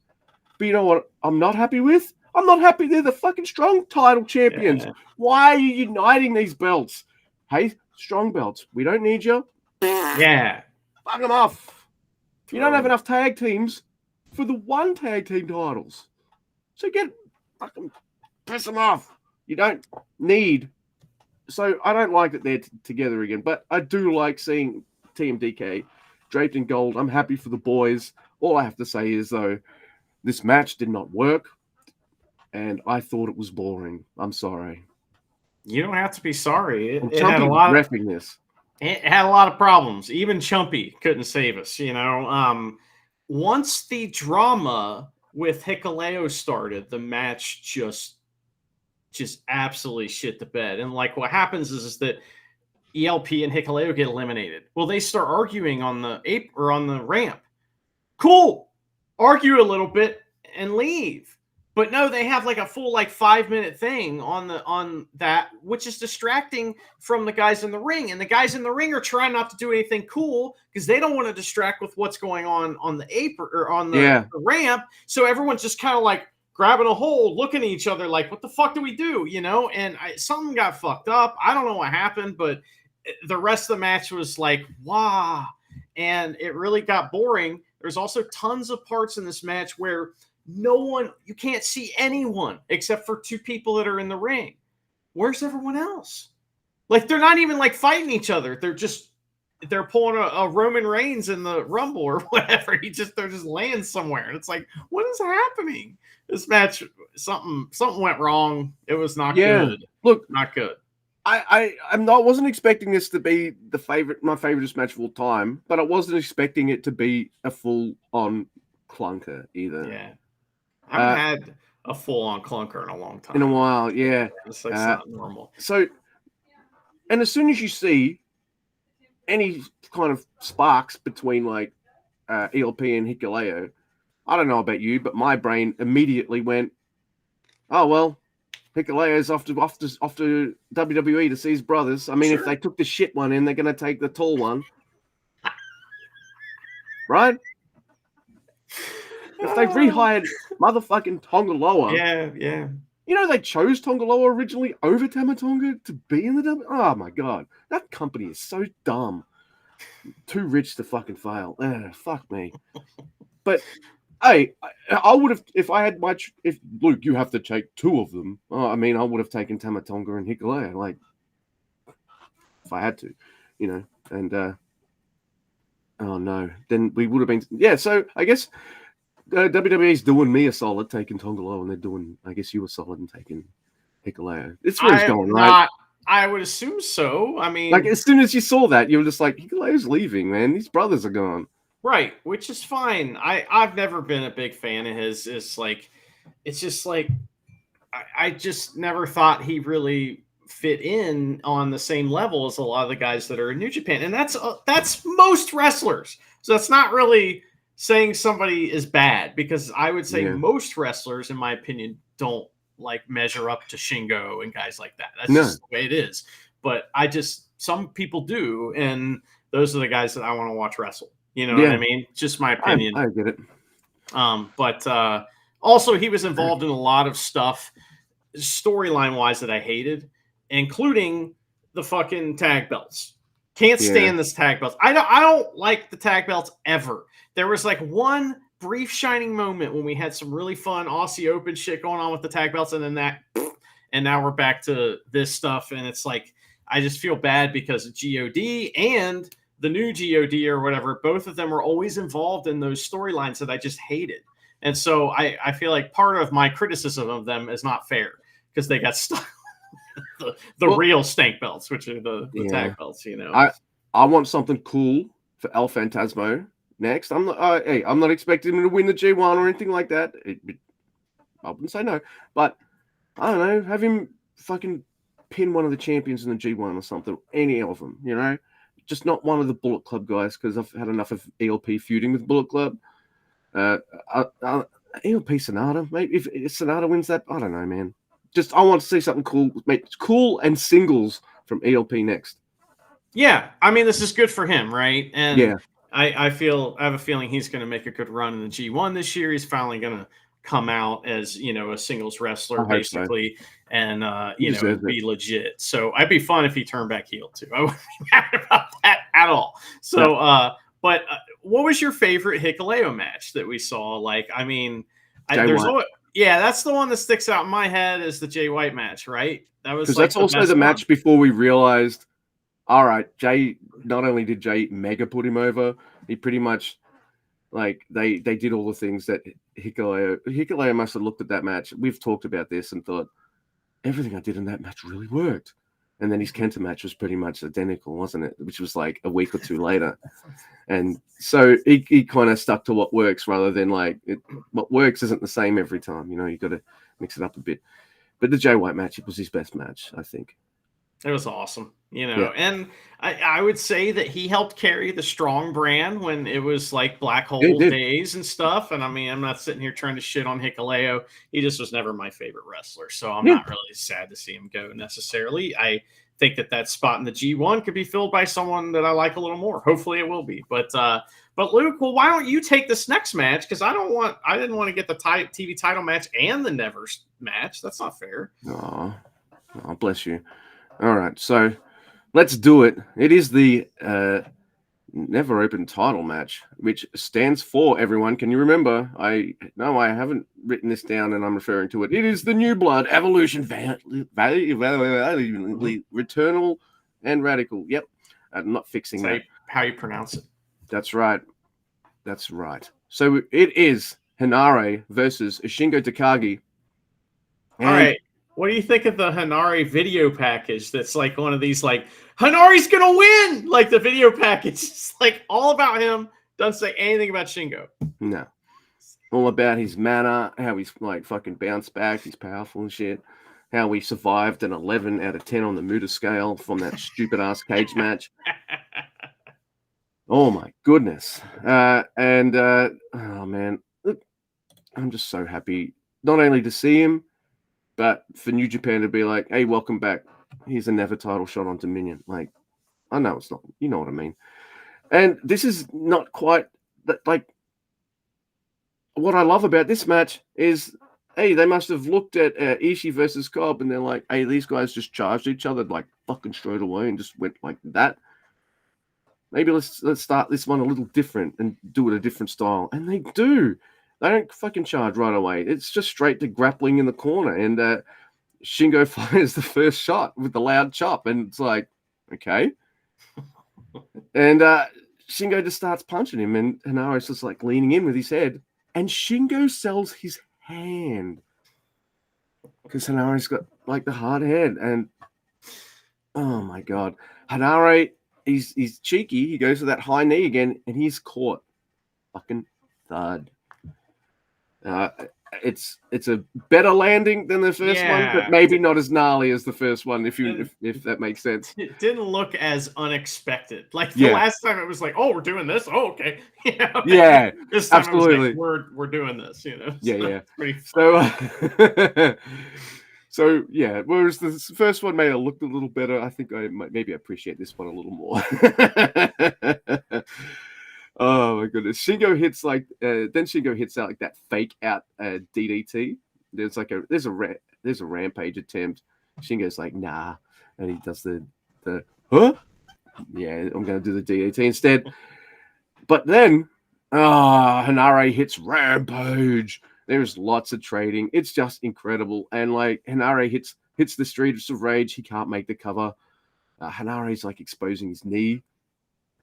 S1: But you know what I'm not happy with? I'm not happy they're the fucking strong title champions. Yeah. Why are you uniting these belts? Hey, strong belts, we don't need you.
S2: Yeah.
S1: Fuck them off. You don't have enough tag teams for the one tag team titles. So fucking piss them off. You don't need. So I don't like that they're together again, but I do like seeing TMDK draped in gold. I'm happy for the boys. All I have to say is, though, this match did not work, and I thought it was boring. I'm sorry.
S2: You don't have to be sorry.
S1: It had a lot of reffing this.
S2: It had a lot of problems. Even Chumpy couldn't save us, Once the drama with Hikuleo started, the match just absolutely shit the bed. And like what happens is that ELP and Hikuleo get eliminated. Well, they start arguing on the ramp. Cool. Argue a little bit and leave. But no, they have like a full like 5-minute thing on that, which is distracting from the guys in the ring. And the guys in the ring are trying not to do anything cool because they don't want to distract with what's going on the apron or on the ramp. So everyone's just kind of like grabbing a hold, looking at each other like, what the fuck do we do? You know, and something got fucked up. I don't know what happened, but the rest of the match was like, wow. And it really got boring. There's also tons of parts in this match where you can't see anyone except for two people that are in the ring. Where's everyone else? Like, they're not even like fighting each other. They're pulling a Roman Reigns in the Rumble or whatever. They're just laying somewhere. And it's like, what is happening? This match, something went wrong. It was not good.
S1: Look,
S2: not good.
S1: I wasn't expecting this to be my favorite match of all time, but I wasn't expecting it to be a full-on clunker either.
S2: Yeah. I haven't had a full-on clunker in a long time.
S1: In a while, yeah.
S2: It's like not normal.
S1: So, and as soon as you see any kind of sparks between like ELP and Hikuleo, I don't know about you, but my brain immediately went, "Oh well, Hikuleo's off to WWE to see his brothers. I mean, if they took the shit one in, they're going to take the tall one, right?" If they rehired motherfucking Tongaloa.
S2: Yeah.
S1: You know, they chose Tongaloa originally over Tama Tonga to be in the W. Oh my god. That company is so dumb. Too rich to fucking fail. Fuck me. But hey, I would have, if Luke, you have to take two of them. I would have taken Tama Tonga and Hikuleo, like, if I had to, you know, and oh no, then we would have been, so I guess WWE's doing me a solid taking Tongaloa, and they're doing, I guess, you a solid and taking Hikuleo. It's where it's going, right?
S2: I would assume so. I mean,
S1: like, as soon as you saw that, you were just like, Hikuleo's leaving, man. These brothers are gone.
S2: Right, which is fine. I've never been a big fan of his. It's just like I just never thought he really fit in on the same level as a lot of the guys that are in New Japan, and that's most wrestlers. So that's not really saying somebody is bad, because I would say most wrestlers, in my opinion, don't like measure up to Shingo and guys like that. That's just the way it is. But some people do, and those are the guys that I want to watch wrestle. You know what I mean? Just my opinion.
S1: I get it.
S2: But also he was involved in a lot of stuff storyline wise that I hated, including the fucking tag belts. Can't stand this tag belts. I don't like the tag belts ever. There was like one brief shining moment when we had some really fun Aussie Open shit going on with the tag belts, and then and now we're back to this stuff, and it's like I just feel bad because God and the new God or whatever, both of them were always involved in those storylines that I just hated. And so I feel like part of my criticism of them is not fair because they got stuck the real stank belts, which are the tag belts, you know.
S1: I want something cool for El Phantasmo next. I'm not expecting him to win the G1 or anything like that. I wouldn't say no, but I don't know, have him fucking pin one of the champions in the G1 or something, any of them, you know. Just not one of the Bullet Club guys, because I've had enough of ELP feuding with Bullet Club. ELP Sonata, maybe if Sonata wins that, I don't know, man. I want to see something cool, cool and singles from ELP next.
S2: Yeah, I mean, this is good for him, right? And I have a feeling he's going to make a good run in the G1 this year. He's finally going to come out as, you know, a singles wrestler basically, and be legit. So I'd be fun if he turned back heel too. I wouldn't be mad about that at all. So but what was your favorite Hikuleo match that we saw? Like, I mean, that's the one that sticks out in my head as the Jay White match, right? That was
S1: because that's also the match before we realized, all right, Jay, not only did Jay mega put him over, he pretty much, like, they did all the things that Hikuleo must have looked at that match. We've talked about this and thought, everything I did in that match really worked. And then his Kenta match was pretty much identical, wasn't it? Which was like a week or two later. And so he kind of stuck to what works rather than like what works isn't the same every time. You know, you got to mix it up a bit. But the Jay White match, it was his best match, I think.
S2: It was awesome,
S1: Yeah.
S2: and I would say that he helped carry the Strong brand when it was like Black
S1: It
S2: Hole
S1: did.
S2: days and stuff. And I mean, I'm not sitting here trying to shit on Hikuleo. He just was never my favorite wrestler, so I'm
S1: Yeah.
S2: not really sad to see him go necessarily. I think that spot in the G1 could be filled by someone that I like a little more. Hopefully, it will be. But Luke, well, why don't you take this next match? Because I didn't want to get the TV title match and the Nevers match. That's not fair.
S1: Oh, bless you. All right, so let's do it. It is the Never Open title match, which stands for, everyone. Can you remember? I haven't written this down, and I'm referring to it. It is the New Blood Evolution Returnal and Radical. Yep, I'm not fixing that.
S2: How you pronounce it?
S1: That's right. That's right. So it is Hinare versus Shingo Takagi.
S2: All right. What do you think of the Hinare video package? That's like one of these, like, Hinare's gonna win. Like the video package, it's like all about him. Doesn't say anything about Shingo.
S1: No, all about his manner, how he's like fucking bounced back. He's powerful and shit. How we survived an 11 out of 10 on the Muda scale from that stupid ass cage match. Oh my goodness. Oh man, look, I'm just so happy not only to see him, but for New Japan to be like, hey, welcome back. Here's a Never title shot on Dominion. Like, I know it's not, you know what I mean. And this is not quite like what I love about this match is, hey, they must have looked at Ishii versus Cobb and they're like, hey, these guys just charged each other like fucking straight away and just went like that. Maybe let's start this one a little different and do it a different style. And they do. They don't fucking charge right away. It's just straight to grappling in the corner. And Shingo fires the first shot with the loud chop. And it's like, okay. And Shingo just starts punching him. And Hinare's just like leaning in with his head. And Shingo sells his hand. Because Hinare's got like the hard head. And oh my God. Hinare, he's cheeky. He goes for that high knee again. And he's caught. Fucking thud. It's a better landing than the first one, but maybe not as gnarly as the first one, if that makes sense.
S2: It didn't look as unexpected. Like the last time, it was like, "Oh, we're doing this. Oh, okay."
S1: Yeah,
S2: this time
S1: absolutely.
S2: It was like, we're doing this.
S1: Yeah.
S2: Pretty
S1: so yeah. Whereas the first one may have looked a little better, I think I might maybe appreciate this one a little more. Oh my goodness! Shingo hits then Shingo hits out like that fake out DDT. There's a rampage attempt. Shingo's like nah, and he does the huh? Yeah, I'm gonna do the DDT instead. But then Hinare hits rampage. There's lots of trading. It's just incredible, and like Hinare hits the Streets of Rage. He can't make the cover. Hinare's like exposing his knee.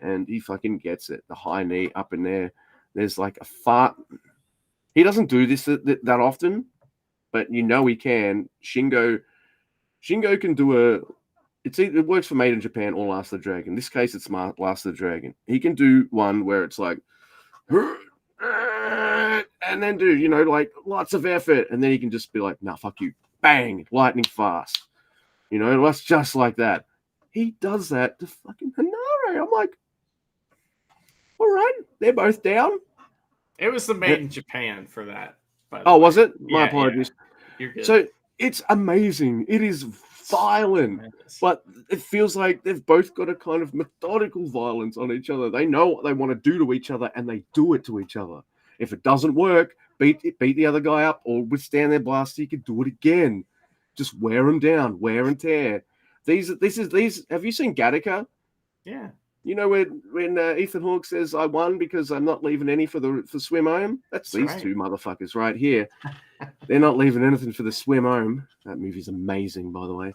S1: And he fucking gets it. The high knee up in there. There's like a fart. He doesn't do this that often, but you know he can. Shingo can do it works for Made in Japan or Last of the Dragon. In this case, it's Last of the Dragon. He can do one where it's like, and then do, like lots of effort. And then he can just be like, nah, fuck you. Bang, lightning fast. That's just like that. He does that to fucking Hinare. I'm like, all right, they're both down.
S2: It was the Made in Japan for that.
S1: Oh, was it? My apologies.
S2: Yeah. You're good.
S1: So it's amazing. It is violent, but it feels like they've both got a kind of methodical violence on each other. They know what they want to do to each other, and they do it to each other. If it doesn't work, beat the other guy up or withstand their blast. You can do it again. Just wear them down, wear and tear. These. Have you seen Gattaca?
S2: Yeah.
S1: When Ethan Hawke says, I won because I'm not leaving any for swim home? That's these two motherfuckers right here. They're not leaving anything for the swim home. That movie's amazing, by the way.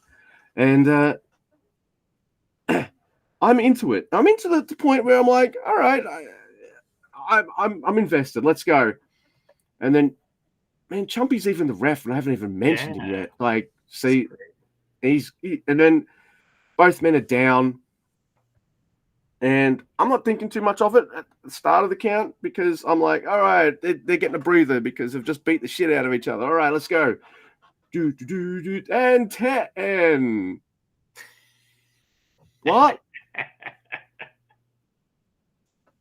S1: And I'm into it. I'm into the point where I'm like, all right, I'm invested. Let's go. And then, man, Chumpy's even the ref, and I haven't even mentioned him yet. Like, see, and then both men are down. And I'm not thinking too much of it at the start of the count because I'm like, all right, they're getting a breather because they've just beat the shit out of each other. All right, let's go. And 10. What?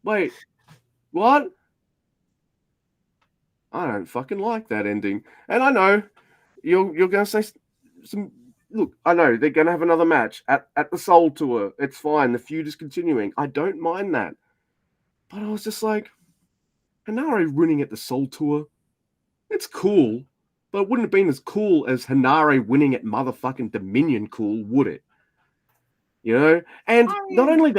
S1: Wait, what? I don't fucking like that ending. And I know you're going to say some. Look, I know they're going to have another match at the Soul Tour. It's fine. The feud is continuing. I don't mind that. But I was just like, Hanare winning at the Soul Tour, it's cool. But it wouldn't have been as cool as Hanare winning at motherfucking Dominion cool, would it? You know? And not only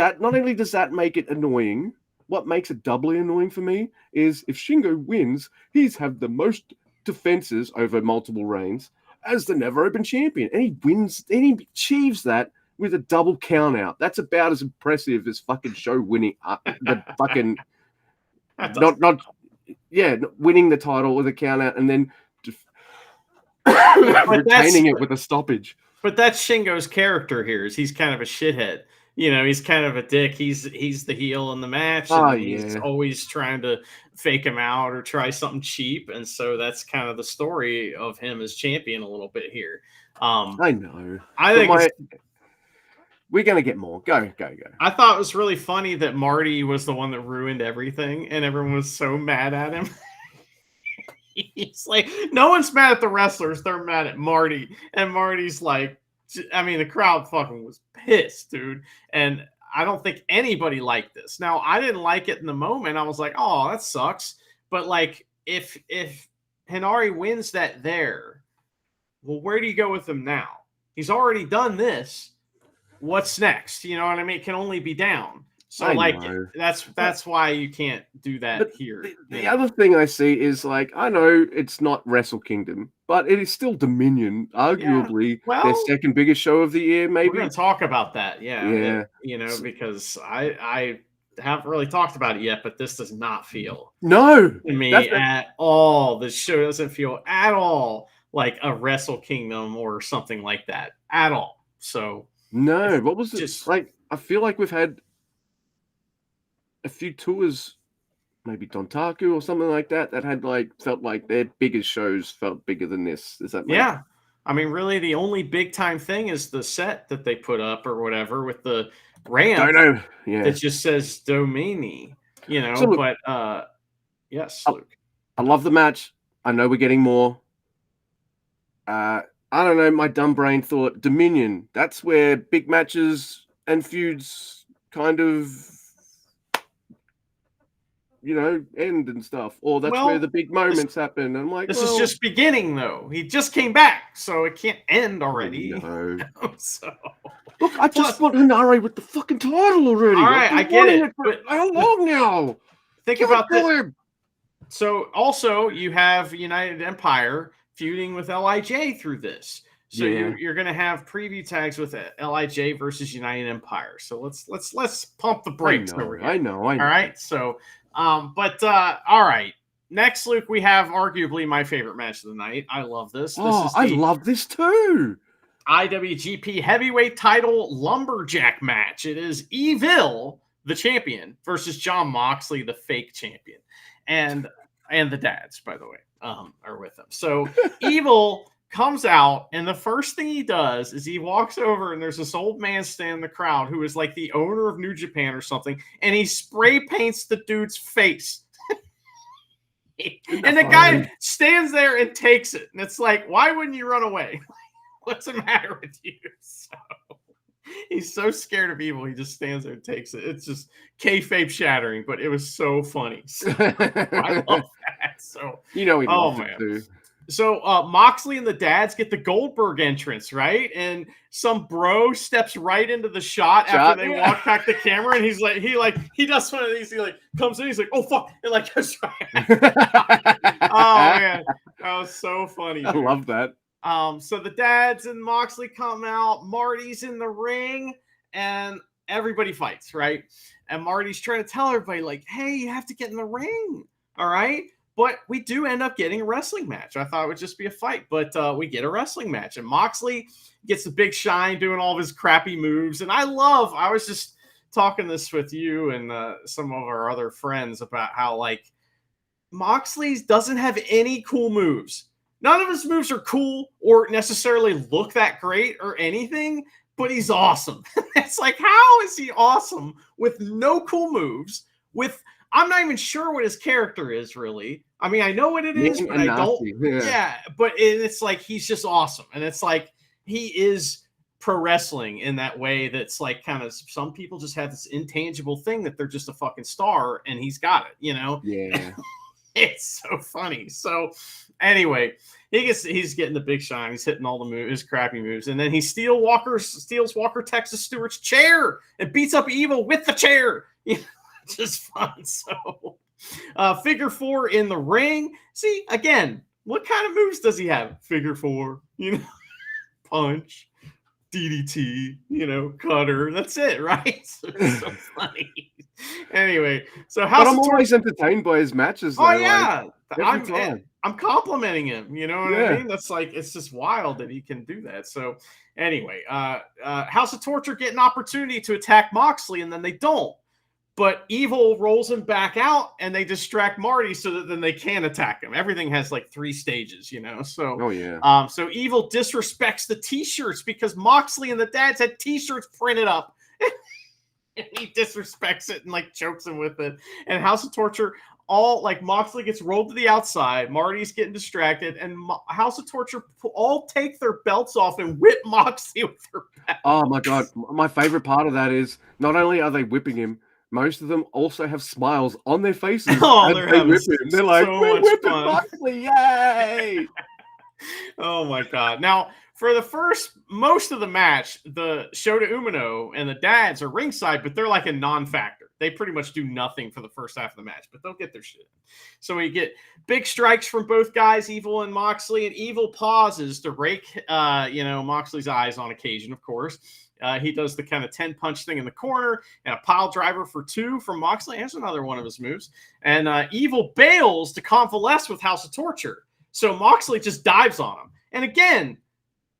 S1: does that make it annoying, what makes it doubly annoying for me is if Shingo wins, he's had the most defenses over multiple reigns as the Never Open champion. And he wins, and he achieves that with a double count out. That's about as impressive as fucking Show winning the fucking winning the title with a count out and then retaining it with a stoppage.
S2: But that's Shingo's character here. Is he's kind of a shithead. You know, he's kind of a dick. He's the heel in the match, and he's always trying to fake him out or try something cheap. And so that's kind of the story of him as champion a little bit here.
S1: I know.
S2: I think
S1: we're gonna get more. Go.
S2: I thought it was really funny that Marty was the one that ruined everything, and everyone was so mad at him. He's like, no one's mad at the wrestlers. They're mad at Marty. And Marty's like, I mean, the crowd fucking was pissed, dude. And I don't think anybody liked this. Now, I didn't like it in the moment. I was like, oh, that sucks. But like, if Hanare wins that there, well, where do you go with him now? He's already done this. What's next? You know what I mean? It can only be down. So that's why you can't do that here.
S1: The other thing I see is like, I know it's not Wrestle Kingdom, but it is still Dominion, arguably their second biggest show of the year. Maybe
S2: we're gonna talk about that. Yeah. You know, because I haven't really talked about it yet, but this does not feel to me at all. The show doesn't feel at all like a Wrestle Kingdom or something like that at all. So
S1: no, what was it like? I feel like we've had a few tours, maybe Dontaku or something like that had like felt like their biggest shows felt bigger than this. Is that
S2: I mean, really, the only big time thing is the set that they put up or whatever with the ramp that just says Domini, you know. So look, but yes, Luke.
S1: I love the match. I know we're getting more. I don't know. My dumb brain thought Dominion. That's where big matches and feuds kind of, you know, end and stuff, or that's where the big moments happen. I'm like,
S2: this is just beginning, though. He just came back, so it can't end already.
S1: No.
S2: So
S1: look, I just want Hanare with the fucking title already.
S2: All right, I get it.
S1: But how long now?
S2: Think about that. So also, you have United Empire feuding with LIJ through this. So you're going to have preview tags with LIJ versus United Empire. So let's pump the brakes over here.
S1: I know.
S2: All right. So, all right. Next, Luke, we have arguably my favorite match of the night. I love this.
S1: I love this too.
S2: IWGP Heavyweight Title Lumberjack match. It is Evil, the champion, versus Jon Moxley, the fake champion, and the dads, by the way, are with him. So Evil comes out, and the first thing he does is he walks over, and there's this old man standing in the crowd who is like the owner of New Japan or something, and he spray paints the dude's face. And the guy stands there and takes it. And it's like, why wouldn't you run away? What's the matter with you? So he's so scared of Evil, he just stands there and takes it. It's just kayfabe shattering, but it was so funny. So, I love that. So
S1: he loved it too.
S2: So Moxley and the dads get the Goldberg entrance, right? And some bro steps right into the shot after they walk back the camera, and he's like, he does one of these. He like comes in, he's like, oh fuck, and like goes right. Oh man, that was so funny.
S1: I love that.
S2: So the dads and Moxley come out. Marty's in the ring, and everybody fights, right? And Marty's trying to tell everybody, like, hey, you have to get in the ring, all right? But we do end up getting a wrestling match. I thought it would just be a fight, but we get a wrestling match. And Moxley gets the big shine doing all of his crappy moves. And I was just talking this with you and some of our other friends about how, like, Moxley doesn't have any cool moves. None of his moves are cool or necessarily look that great or anything, but he's awesome. It's like, how is he awesome with no cool moves? I'm not even sure what his character is really. I mean, I know what it is, but I don't. Yeah, but it's like he's just awesome, and it's like he is pro wrestling in that way. That's like kind of some people just have this intangible thing that they're just a fucking star, and he's got it.
S1: Yeah.
S2: It's so funny. So anyway, he's getting the big shine. He's hitting all the moves, his crappy moves, and then he steals Walker Texas Stewart's chair and beats up Evil with the chair. Just fun. So figure 4 in the ring. See, again, what kind of moves does he have? Figure 4, punch, DDT, cutter. That's it, right? So funny. Anyway, so
S1: but I'm always entertained by his matches. Though,
S2: yeah, I'm complimenting him. You know what I mean? That's like, it's just wild that he can do that. So anyway, House of Torture get an opportunity to attack Moxley, and then they don't. But Evil rolls him back out, and they distract Marty so that then they can attack him. Everything has like 3 stages, So, so Evil disrespects the T-shirts because Moxley and the dads had T-shirts printed up. And he disrespects it and like chokes him with it. And House of Torture, all like Moxley gets rolled to the outside. Marty's getting distracted, and House of Torture all take their belts off and whip Moxley with their belts.
S1: Oh my god! My favorite part of that is not only are they whipping him, most of them also have smiles on their faces.
S2: Oh, they're
S1: like,
S2: so
S1: we're
S2: much
S1: whipping
S2: fun.
S1: Moxley, yay!
S2: Oh my god! Now, for the most of the match, the Shota Umino and the dads are ringside, but they're like a non-factor. They pretty much do nothing for the first half of the match, but they'll get their shit. So we get big strikes from both guys, Evil and Moxley, and Evil pauses to rake, Moxley's eyes on occasion, of course. He does the kind of 10-punch thing in the corner and a pile driver for 2 from Moxley. That's another one of his moves. And Evil bails to convalesce with House of Torture. So Moxley just dives on him. And again,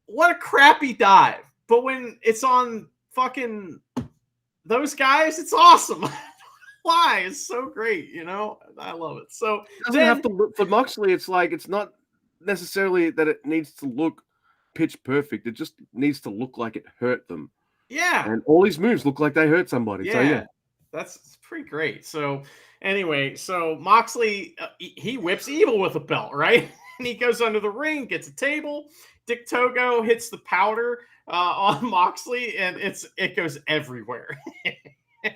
S2: what a crappy dive. But when it's on fucking those guys, it's awesome. Why? It's so great, I love it. So
S1: it doesn't have to look for Moxley. It's like, it's not necessarily that it needs to look pitch perfect. It just needs to look like it hurt them.
S2: Yeah.
S1: And all these moves look like they hurt somebody.
S2: Yeah.
S1: So yeah.
S2: That's pretty great. So anyway, so Moxley, he whips Evil with a belt, right? And he goes under the ring, gets a table. Dick Togo hits the powder on Moxley, and it goes everywhere.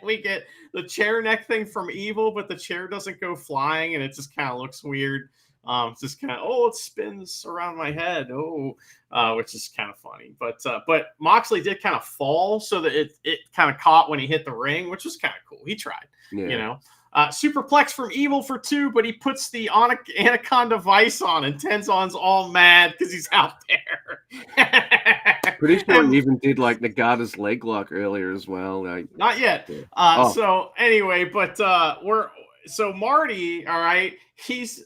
S2: We get the chair neck thing from Evil, but the chair doesn't go flying, and it just kind of looks weird. It's just kind of, it spins around my head. Which is kind of funny. But Moxley did kind of fall so that it kind of caught when he hit the ring, which was kind of cool. He tried, Superplex from Evil for 2, but he puts the Anaconda Vice on, and Tenzon's all mad because he's out there.
S1: Pretty sure he even did like Nagata's leg lock earlier as well.
S2: Not yet. So anyway, but so Marty, all right, he's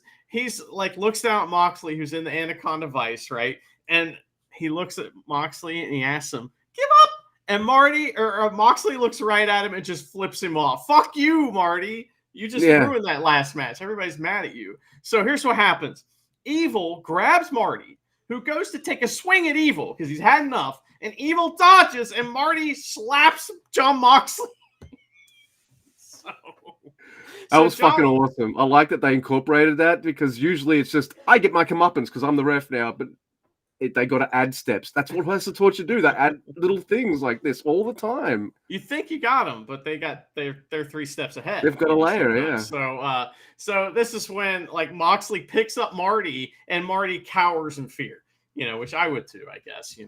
S2: like looks down at Moxley, who's in the Anaconda Vice, right? And he looks at Moxley and he asks him, "Give up." And Moxley looks right at him and just flips him off. "Fuck you, Marty. You just ruined that last match. Everybody's mad at you." So here's what happens. Evil grabs Marty, who goes to take a swing at Evil because he's had enough. And Evil dodges, and Marty slaps John Moxley.
S1: That was fucking awesome. I like that they incorporated that, because usually it's just, I get my comeuppance because I'm the ref now, but they got to add steps. That's what House of Torture do. They add little things like this all the time.
S2: You think you got them, but they're 3 steps ahead.
S1: They've got a layer, yeah.
S2: So this is when like Moxley picks up Marty, and Marty cowers in fear. Which I would too, I guess,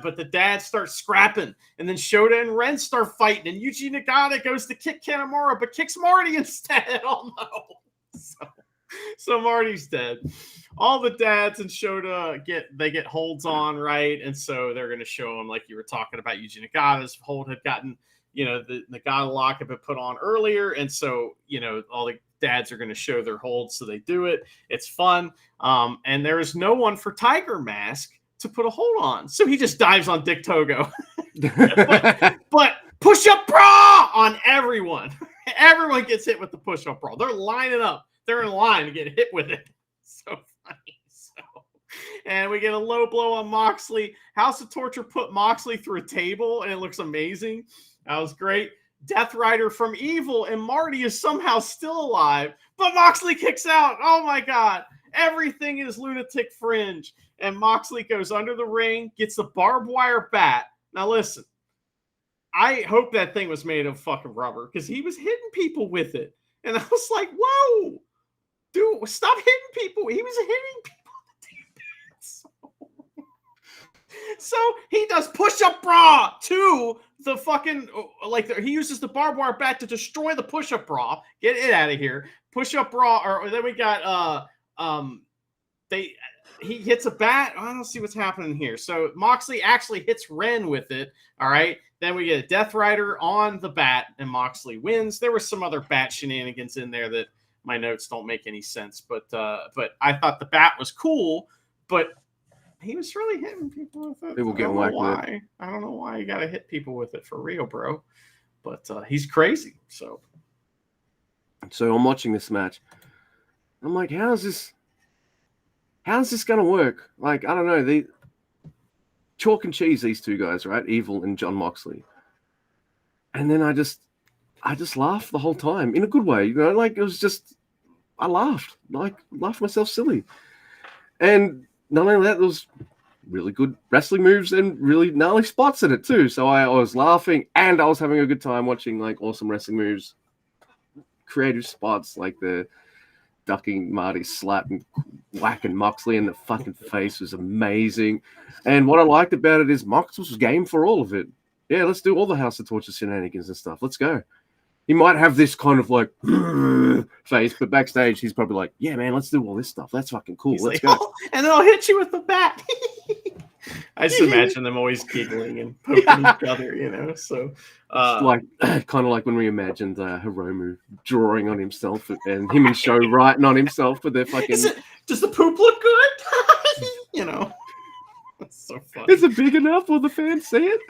S2: but the dad starts scrapping, and then Shota and Ren start fighting, and Yuji Nagata goes to kick Kanemaru, but kicks Marty instead. Oh no. So Marty's dead. All the dads and Shota get holds on, right? And so they're going to show him, like you were talking about, Yuji Nagata's hold had gotten, the Nagata lock had been put on earlier. And so, all the dads are going to show their holds. So they do it. It's fun. And there is no one for Tiger Mask to put a hold on. So he just dives on Dick Togo. but push-up bra on everyone. Everyone gets hit with the push-up bra. They're lining up. They're in line to get hit with it. So funny. And we get a low blow on Moxley. House of Torture put Moxley through a table, and it looks amazing. That was great. Death Rider from Evil, and Marty is somehow still alive, but Moxley kicks out. Oh my God. Everything is Lunatic Fringe. And Moxley goes under the ring, gets the barbed wire bat. Now listen, I hope that thing was made of fucking rubber because he was hitting people with it. And I was like, whoa, dude, stop hitting people. He was hitting people with the damn bats. So he does push-up bra to the fucking, he uses the barbed wire bat to destroy the push-up bra. Get it out of here. Push-up bra, or then we got, he hits a bat. I don't see what's happening here. So Moxley actually hits Ren with it. All right. Then we get a Death Rider on the bat, and Moxley wins. There was some other bat shenanigans in there that my notes don't make any sense. But I thought the bat was cool, but he was really hitting people with it.
S1: People get whacked with it.
S2: I don't know why you got to hit people with it for real, bro. But he's crazy. So
S1: I'm watching this match. I'm like, how's this going to work? Like, I don't know. They chalk and cheese, these two guys, right? Evil and John Moxley. And then I just laughed the whole time in a good way. You know, like it was just, I laughed myself silly. And not only that, there was really good wrestling moves and really gnarly spots in it too. So I was laughing and I was having a good time watching like awesome wrestling moves, creative spots like the ducking Marty slap and whacking Moxley in the fucking face was amazing. And what I liked about it is Mox was game for all of it. Yeah, let's do all the House of Torture shenanigans and stuff. Let's go. He might have this kind of like face, but backstage he's probably like, yeah, man, let's do all this stuff. That's fucking cool. Let's go.
S2: Oh, and then I'll hit you with the bat. I just imagine them always giggling and poking each other, you know. So,
S1: like kind of like when we imagined Hiromu drawing on himself and him and Sho writing on himself with their fucking.
S2: Does the poop look good? You know, that's so funny.
S1: Is it big enough? Will the fans see it?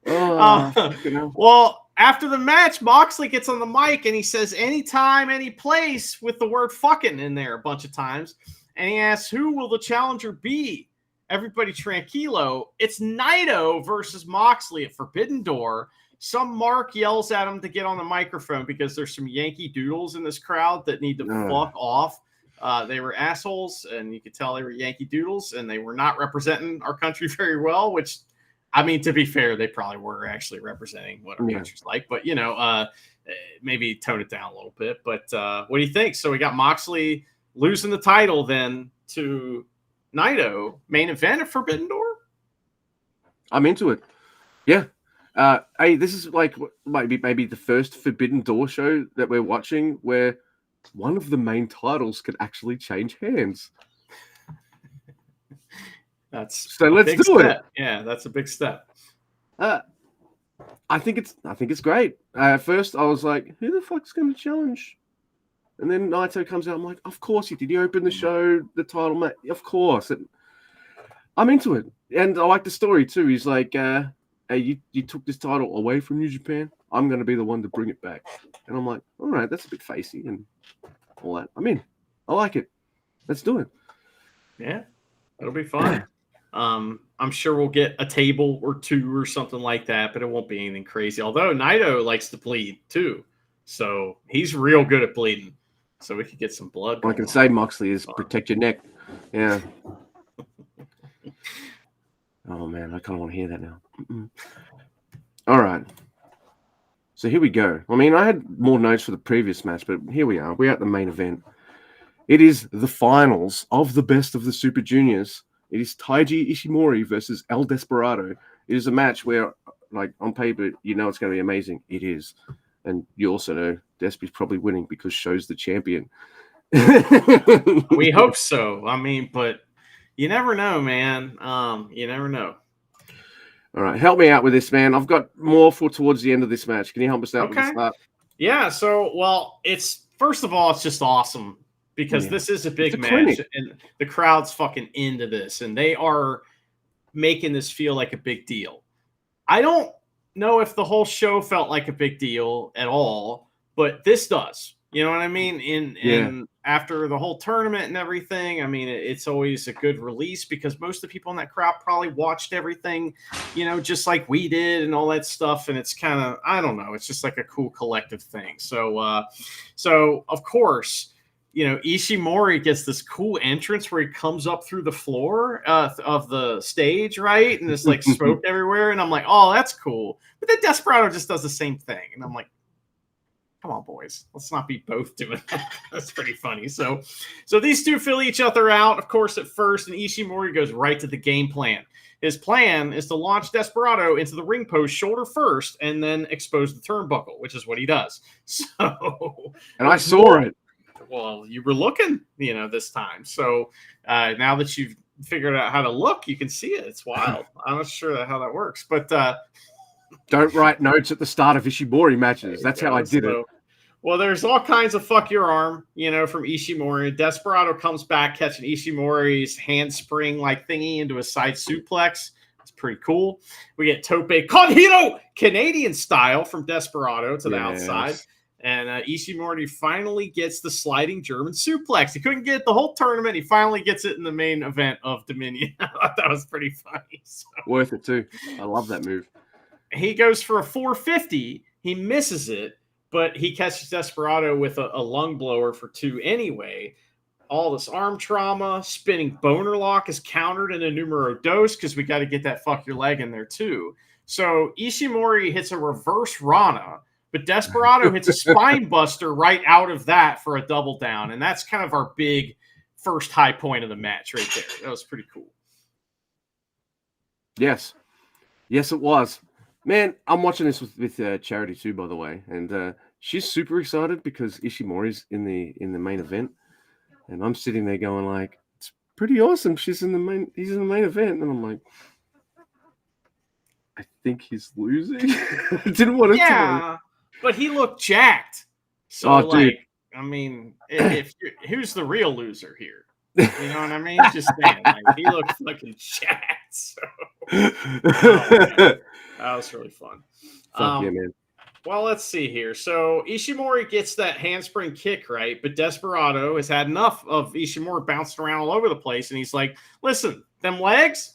S2: Well, after the match, Moxley gets on the mic and he says anytime, any place with the word fucking in there a bunch of times. And he asks, who will the challenger be? Everybody tranquilo. It's Naito versus Moxley at Forbidden Door. Some Mark yells at him to get on the microphone because there's some Yankee Doodles in this crowd that need to fuck off. They were assholes, and you could tell they were Yankee Doodles, and they were not representing our country very well, which, I mean, to be fair, they probably were actually representing what our country's like. But, you know, maybe tone it down a little bit. But what do you think? So we got Moxley losing the title then to Naito, main event at Forbidden Door?
S1: I'm into it. Yeah. Hey, this is like maybe the first Forbidden Door show that we're watching where one of the main titles could actually change hands.
S2: Let's
S1: do it.
S2: Yeah, that's a big step.
S1: I think it's great. At first, I was like, "Who the fuck's going to challenge?" And then Naito comes out. I'm like, "Of course he did. He opened the show, the title match. Of course." And I'm into it, and I like the story too. He's like, "Hey, you took this title away from New Japan. I'm going to be the one to bring it back." And I'm like, "All right, that's a bit facey and all that. I'm in. I like it. Let's do it."
S2: Yeah, it'll be fun. I'm sure we'll get a table or two or something like that, but it won't be anything crazy. Although Naito likes to bleed too, so he's real good at bleeding. So we could get some blood.
S1: All I can say, Moxley, is protect your neck. Yeah. Oh man, I kind of want to hear that now. All right. So here we go. I mean, I had more notes for the previous match, but here we are. We're at the main event. It is the finals of the Best of the Super Juniors. It is Taiji Ishimori versus El Desperado. It is a match where, like, on paper, you know it's going to be amazing. It is. And you also know Despy's probably winning because Sho's the champion.
S2: We hope so. I mean, but you never know, man. You never know.
S1: All right. Help me out with this, man. I've got more for towards the end of this match. Can you help us out with the start?
S2: Yeah. So, well, first of all, it's just awesome. Because this is a big match, and the crowd's fucking into this, and they are making this feel like a big deal. I don't know if the whole show felt like a big deal at all, but this does. You know what I mean? In after the whole tournament and everything, I mean, it's always a good release because most of the people in that crowd probably watched everything, just like we did and all that stuff. And it's kind of, I don't know, it's just like a cool collective thing. So, so of course, Ishimori gets this cool entrance where he comes up through the floor of the stage, right? And there's like smoke everywhere. And I'm like, oh, that's cool. But then Desperado just does the same thing. And I'm like, come on, boys. Let's not be both doing that. That's pretty funny. So these two fill each other out, of course, at first, and Ishimori goes right to the game plan. His plan is to launch Desperado into the ring post shoulder first and then expose the turnbuckle, which is what he does. So,
S1: and I saw it.
S2: Well, you were looking, this time. So now that you've figured out how to look, you can see it. It's wild. I'm not sure how that works, but
S1: don't write notes at the start of Ishimori matches. That's how I did it.
S2: Well, there's all kinds of fuck your arm, from Ishimori. Desperado comes back catching Ishimori's handspring like thingy into a side suplex. It's pretty cool. We get Tope Con Hero Canadian style from Desperado to the outside. And Ishimori finally gets the sliding German suplex. He couldn't get it the whole tournament. He finally gets it in the main event of Dominion. I thought that was pretty funny. So.
S1: Worth it too. I love that move.
S2: He goes for a 450. He misses it, but he catches Desperado with a lung blower for 2 anyway. All this arm trauma, spinning boner lock is countered in a numero dos because we got to get that fuck your leg in there too. So Ishimori hits a reverse Rana, but Desperado hits a spine buster right out of that for a double down. And that's kind of our big first high point of the match right there. That was pretty cool.
S1: Yes. Yes, it was. Man, I'm watching this with Charity too, by the way, and she's super excited because Ishimori's in the main event, and I'm sitting there going like, it's pretty awesome. He's in the main event, and I'm like, I think he's losing. I didn't want to tell him.
S2: But he looked jacked. So dude. I mean, who's the real loser here? You know what I mean? Just saying, he looked fucking jacked. So. That was really fun.
S1: Fuck yeah, man.
S2: Well, let's see here. So Ishimori gets that handspring kick right, but Desperado has had enough of Ishimori bouncing around all over the place, and he's like, listen, them legs?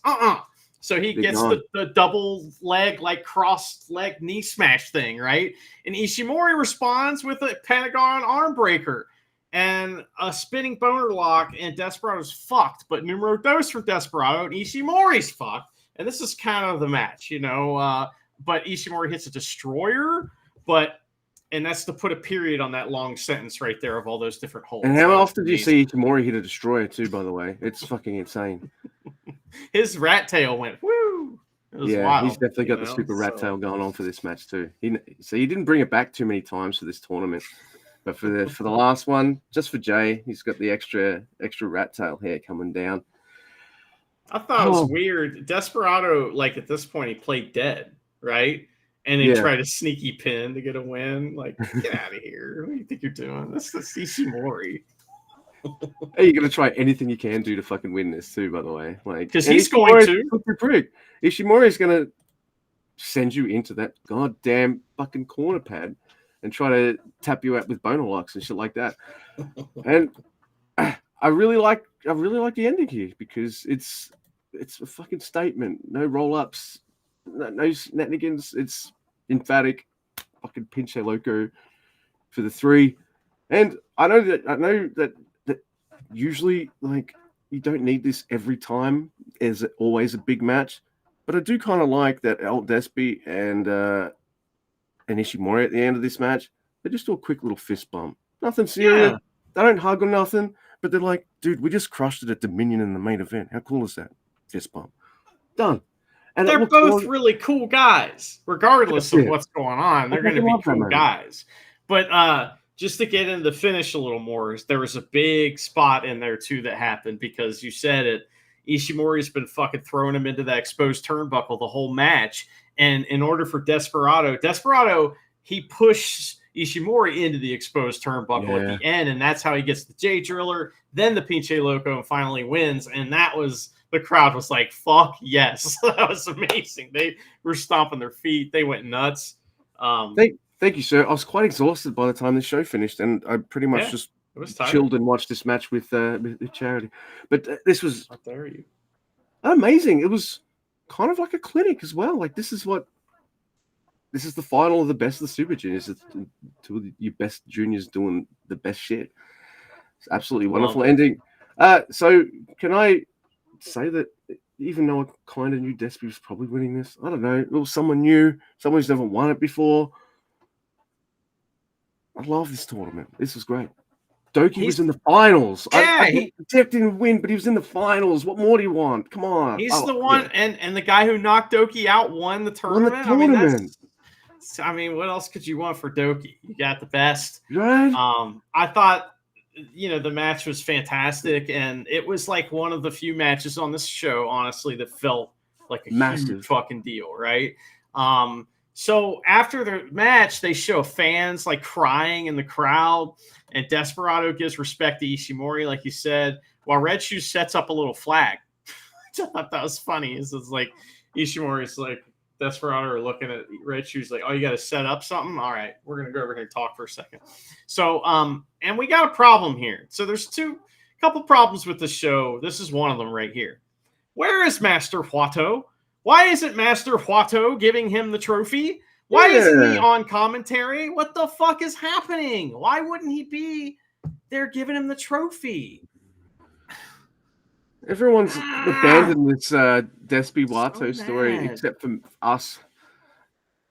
S2: So he gets the double leg, like cross leg knee smash thing, right? And Ishimori responds with a Pentagon arm breaker and a spinning boner lock, and Desperado's fucked. But numero dos for Desperado, and Ishimori's fucked. And this is kind of the match, but Ishimori hits a destroyer, and that's to put a period on that long sentence right there of all those different holds.
S1: And how often do you see Ishimori hit a destroyer too, by the way? It's fucking insane.
S2: His rat tail went, woo! It was wild,
S1: he's definitely got the super rat tail going on for this match too. He didn't bring it back too many times for this tournament. But for the last one, just for Jay, he's got the extra rat tail hair coming down.
S2: I thought it was weird. Desperado, like at this point, he played dead, right? And he tried a sneaky pin to get a win. Like, get out of here. What do you think you're doing? That's the Ishimori.
S1: Hey, you're gonna try anything you can do to fucking win this too, by the way. Like,
S2: because he's going to.
S1: Ishimori is gonna send you into that goddamn fucking corner pad and try to tap you out with boner locks and shit like that. And I really like the ending here because it's a fucking statement. No roll ups, no shenanigans. It's emphatic. Fucking pinche loco for the 3. And I know that usually like you don't need this every time as always a big match, but I do kind of like that El Despy and Ishimori at the end of this match. They just do a quick little fist bump. Nothing serious. Yeah. They don't hug or nothing. But they're like, dude, we just crushed it at Dominion in the main event. How cool is that? Fist bump. Done. And
S2: they're both really cool guys, regardless of what's going on. They're going to be cool guys. But just to get into the finish a little more, there was a big spot in there, too, that happened because you said it. Ishimori's been fucking throwing him into that exposed turnbuckle the whole match. And in order for Desperado, he pushed Ishimori into the exposed turnbuckle at the end, and that's how he gets the J Driller, then the Pinche Loco, and finally wins. And the crowd was like, fuck yes. That was amazing. They were stomping their feet. They went nuts.
S1: Thank you, sir. I was quite exhausted by the time the show finished, and I pretty much just
S2: it was tired.
S1: chilled and watched this match with Charity. But this was
S2: How dare you?
S1: amazing. It was kind of like a clinic as well. Like this is the final of the best of the Super Juniors. It's two of your best juniors doing the best shit. It's absolutely wonderful ending. So can I say that even though I kind of knew Despy was probably winning this, I don't know. It was someone new, someone who's never won it before. I love this tournament. This was great. Doki was in the finals.
S2: Yeah,
S1: I didn't predict him to win, but he was in the finals. What more do you want? Come on.
S2: He's the one, and the guy who knocked Doki out won the tournament. I mean, what else could you want for Doki? You got the best.
S1: Right.
S2: I thought, the match was fantastic, and it was like one of the few matches on this show, honestly, that felt like a huge fucking deal, right? So after the match, they show fans like crying in the crowd, and Desperado gives respect to Ishimori, like you said, while Red Shoes sets up a little flag. I thought that was funny. It's like Ishimori's like, Desperado are looking at Red Shoes like, oh, you got to set up something? All right, we're going to go over here and talk for a second. So, and we got a problem here. So there's couple problems with the show. This is one of them right here. Where is Master Huato? Why isn't Master Huato giving him the trophy? Why isn't he on commentary? What the fuck is happening? Why wouldn't he be there giving him the trophy?
S1: Everyone's abandoned this Despy Wato story except for us.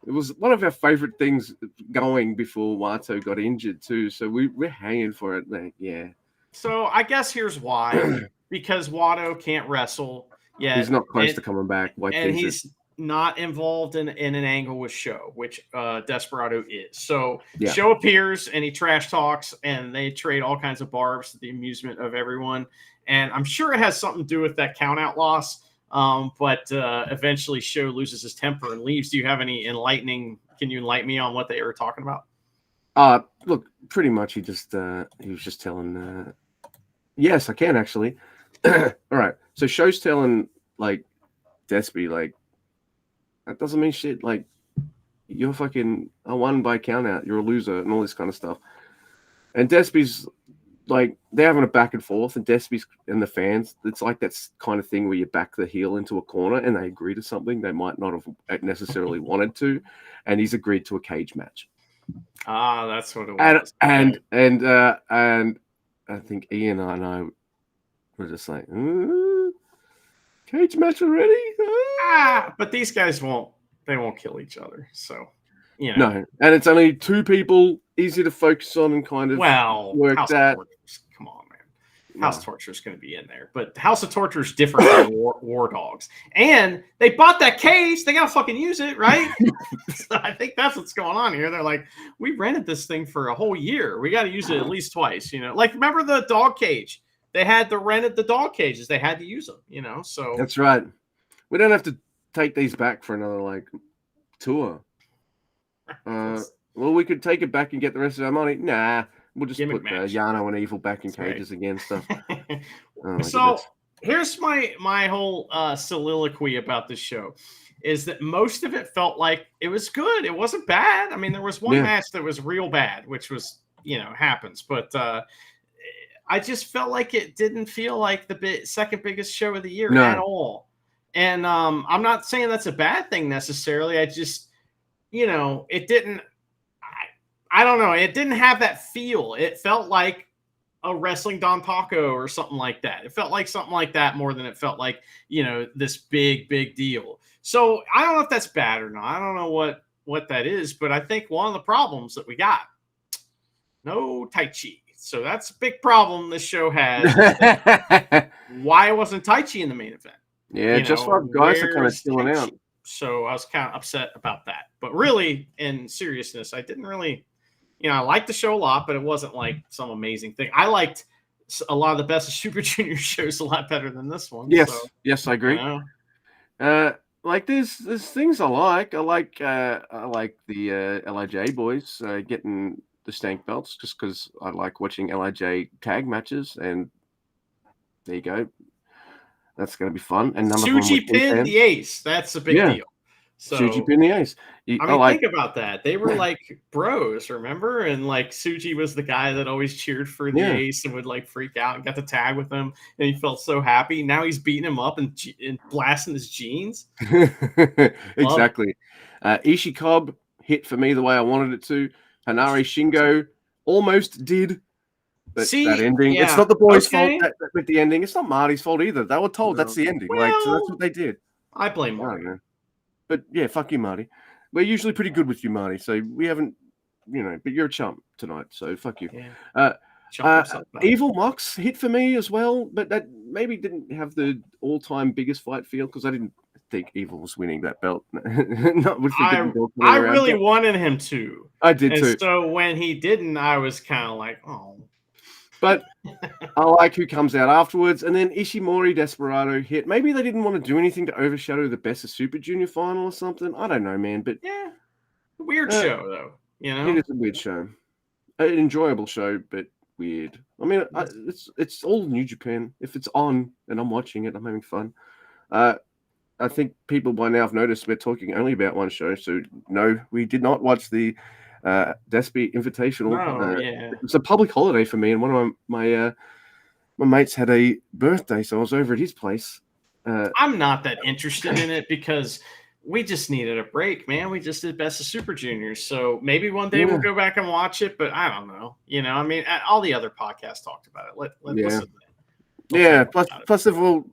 S1: It was one of our favorite things going before Wato got injured too. So we're hanging for it, mate. Yeah.
S2: So I guess here's why. Because Wato can't wrestle yet.
S1: He's not close to coming back.
S2: And he's not involved in an angle with Sho, which Desperado is. So Sho appears and he trash talks and they trade all kinds of barbs to the amusement of everyone. And I'm sure it has something to do with that count out loss. But eventually Sho loses his temper and leaves. Do you have any can you enlighten me on what they were talking about?
S1: Look, pretty much he was just telling, yes, I can actually. All right. So Sho's telling like Despy, like, that doesn't mean shit. Like, you're fucking a won by count out. You're a loser and all this kind of stuff. And Despy's like, they're having a back and forth, and Despy's and the fans, it's like that kind of thing where you back the heel into a corner and they agree to something they might not have necessarily wanted to, and he's agreed to a cage match.
S2: That's what it was.
S1: And I think Ian and I were just like, cage match already?
S2: But these guys won't kill each other. So,
S1: No, and it's only two people, easy to focus on and kind of work that.
S2: Come on, man. House Torture is going to be in there. But House of Torture is different than War Dogs. And they bought that cage. They got to fucking use it, right? So I think that's what's going on here. They're like, we rented this thing for a whole year. We got to use it at least twice, Like, remember the dog cage? They had rented the dog cages. They had to use them, So
S1: that's right. We don't have to take these back for another tour. Well, we could take it back and get the rest of our money. Nah, we'll just put Yano and Evil back in cages again. Stuff.
S2: So here's my whole soliloquy about this show. Is that most of it felt like it was good. It wasn't bad. I mean, there was one match that was real bad, which was happens, but. I just felt like it didn't feel like the second biggest show of the year at all. And I'm not saying that's a bad thing necessarily. I just, it didn't, I don't know. It didn't have that feel. It felt like a wrestling Don Taco or something like that. It felt like something like that more than it felt like, this big deal. So I don't know if that's bad or not. I don't know what that is, but I think one of the problems that we got, no Tai Chi. So that's a big problem this show has. Why wasn't Tai Chi in the main event?
S1: Yeah, just for guys are kind of stealing out.
S2: So I was kind of upset about that. But really, in seriousness, I didn't really, I liked the show a lot, but it wasn't like some amazing thing. I liked a lot of the Best of Super Junior shows a lot better than this one.
S1: Yes, yes, I agree. Like there's things I like. I like the LIJ boys getting the stank belts just because I like watching LIJ tag matches, and there you go. That's going to be fun. And
S2: Tsuji pinned the Ace. That's a big deal.
S1: Suji
S2: So
S1: pin the ace.
S2: I mean, think about that. They were like bros, remember? And like Suji was the guy that always cheered for the ace and would like freak out and got to tag with him, and he felt so happy. Now he's beating him up and blasting his jeans.
S1: Exactly. Ishii hit for me the way I wanted it to. Hanare Shingo almost did. But that ending, it's not the boys' fault with the ending. It's not Marty's fault either. They were told that's the ending.
S2: Well,
S1: so that's what they did.
S2: I blame Marty.
S1: But yeah, fuck you, Marty. We're usually pretty good with you, Marty. So we haven't, but you're a chump tonight. So fuck you.
S2: Yeah.
S1: Evil Mox hit for me as well, but that maybe didn't have the all-time biggest fight feel because I didn't think Evil was winning that belt.
S2: I really wanted him to.
S1: I did too.
S2: So when he didn't, I was kind of like, oh.
S1: But I like who comes out afterwards. And then Ishimori Desperado hit. Maybe they didn't want to do anything to overshadow the Best of Super Junior final or something. I don't know, man. But
S2: yeah, weird show though.
S1: It is a weird show. An enjoyable show, but weird. I mean, it's all New Japan. If it's on and I'm watching it, I'm having fun. I think people by now have noticed we're talking only about one show. So no, we did not watch the Despy Invitational. It's a public holiday for me, and one of my mates had a birthday, so I was over at his place.
S2: I'm not that interested in it because we just needed a break, man. We just did Best of Super Juniors, so maybe one day we'll go back and watch it. But I don't know. I mean, all the other podcasts talked about it. Let's listen to it.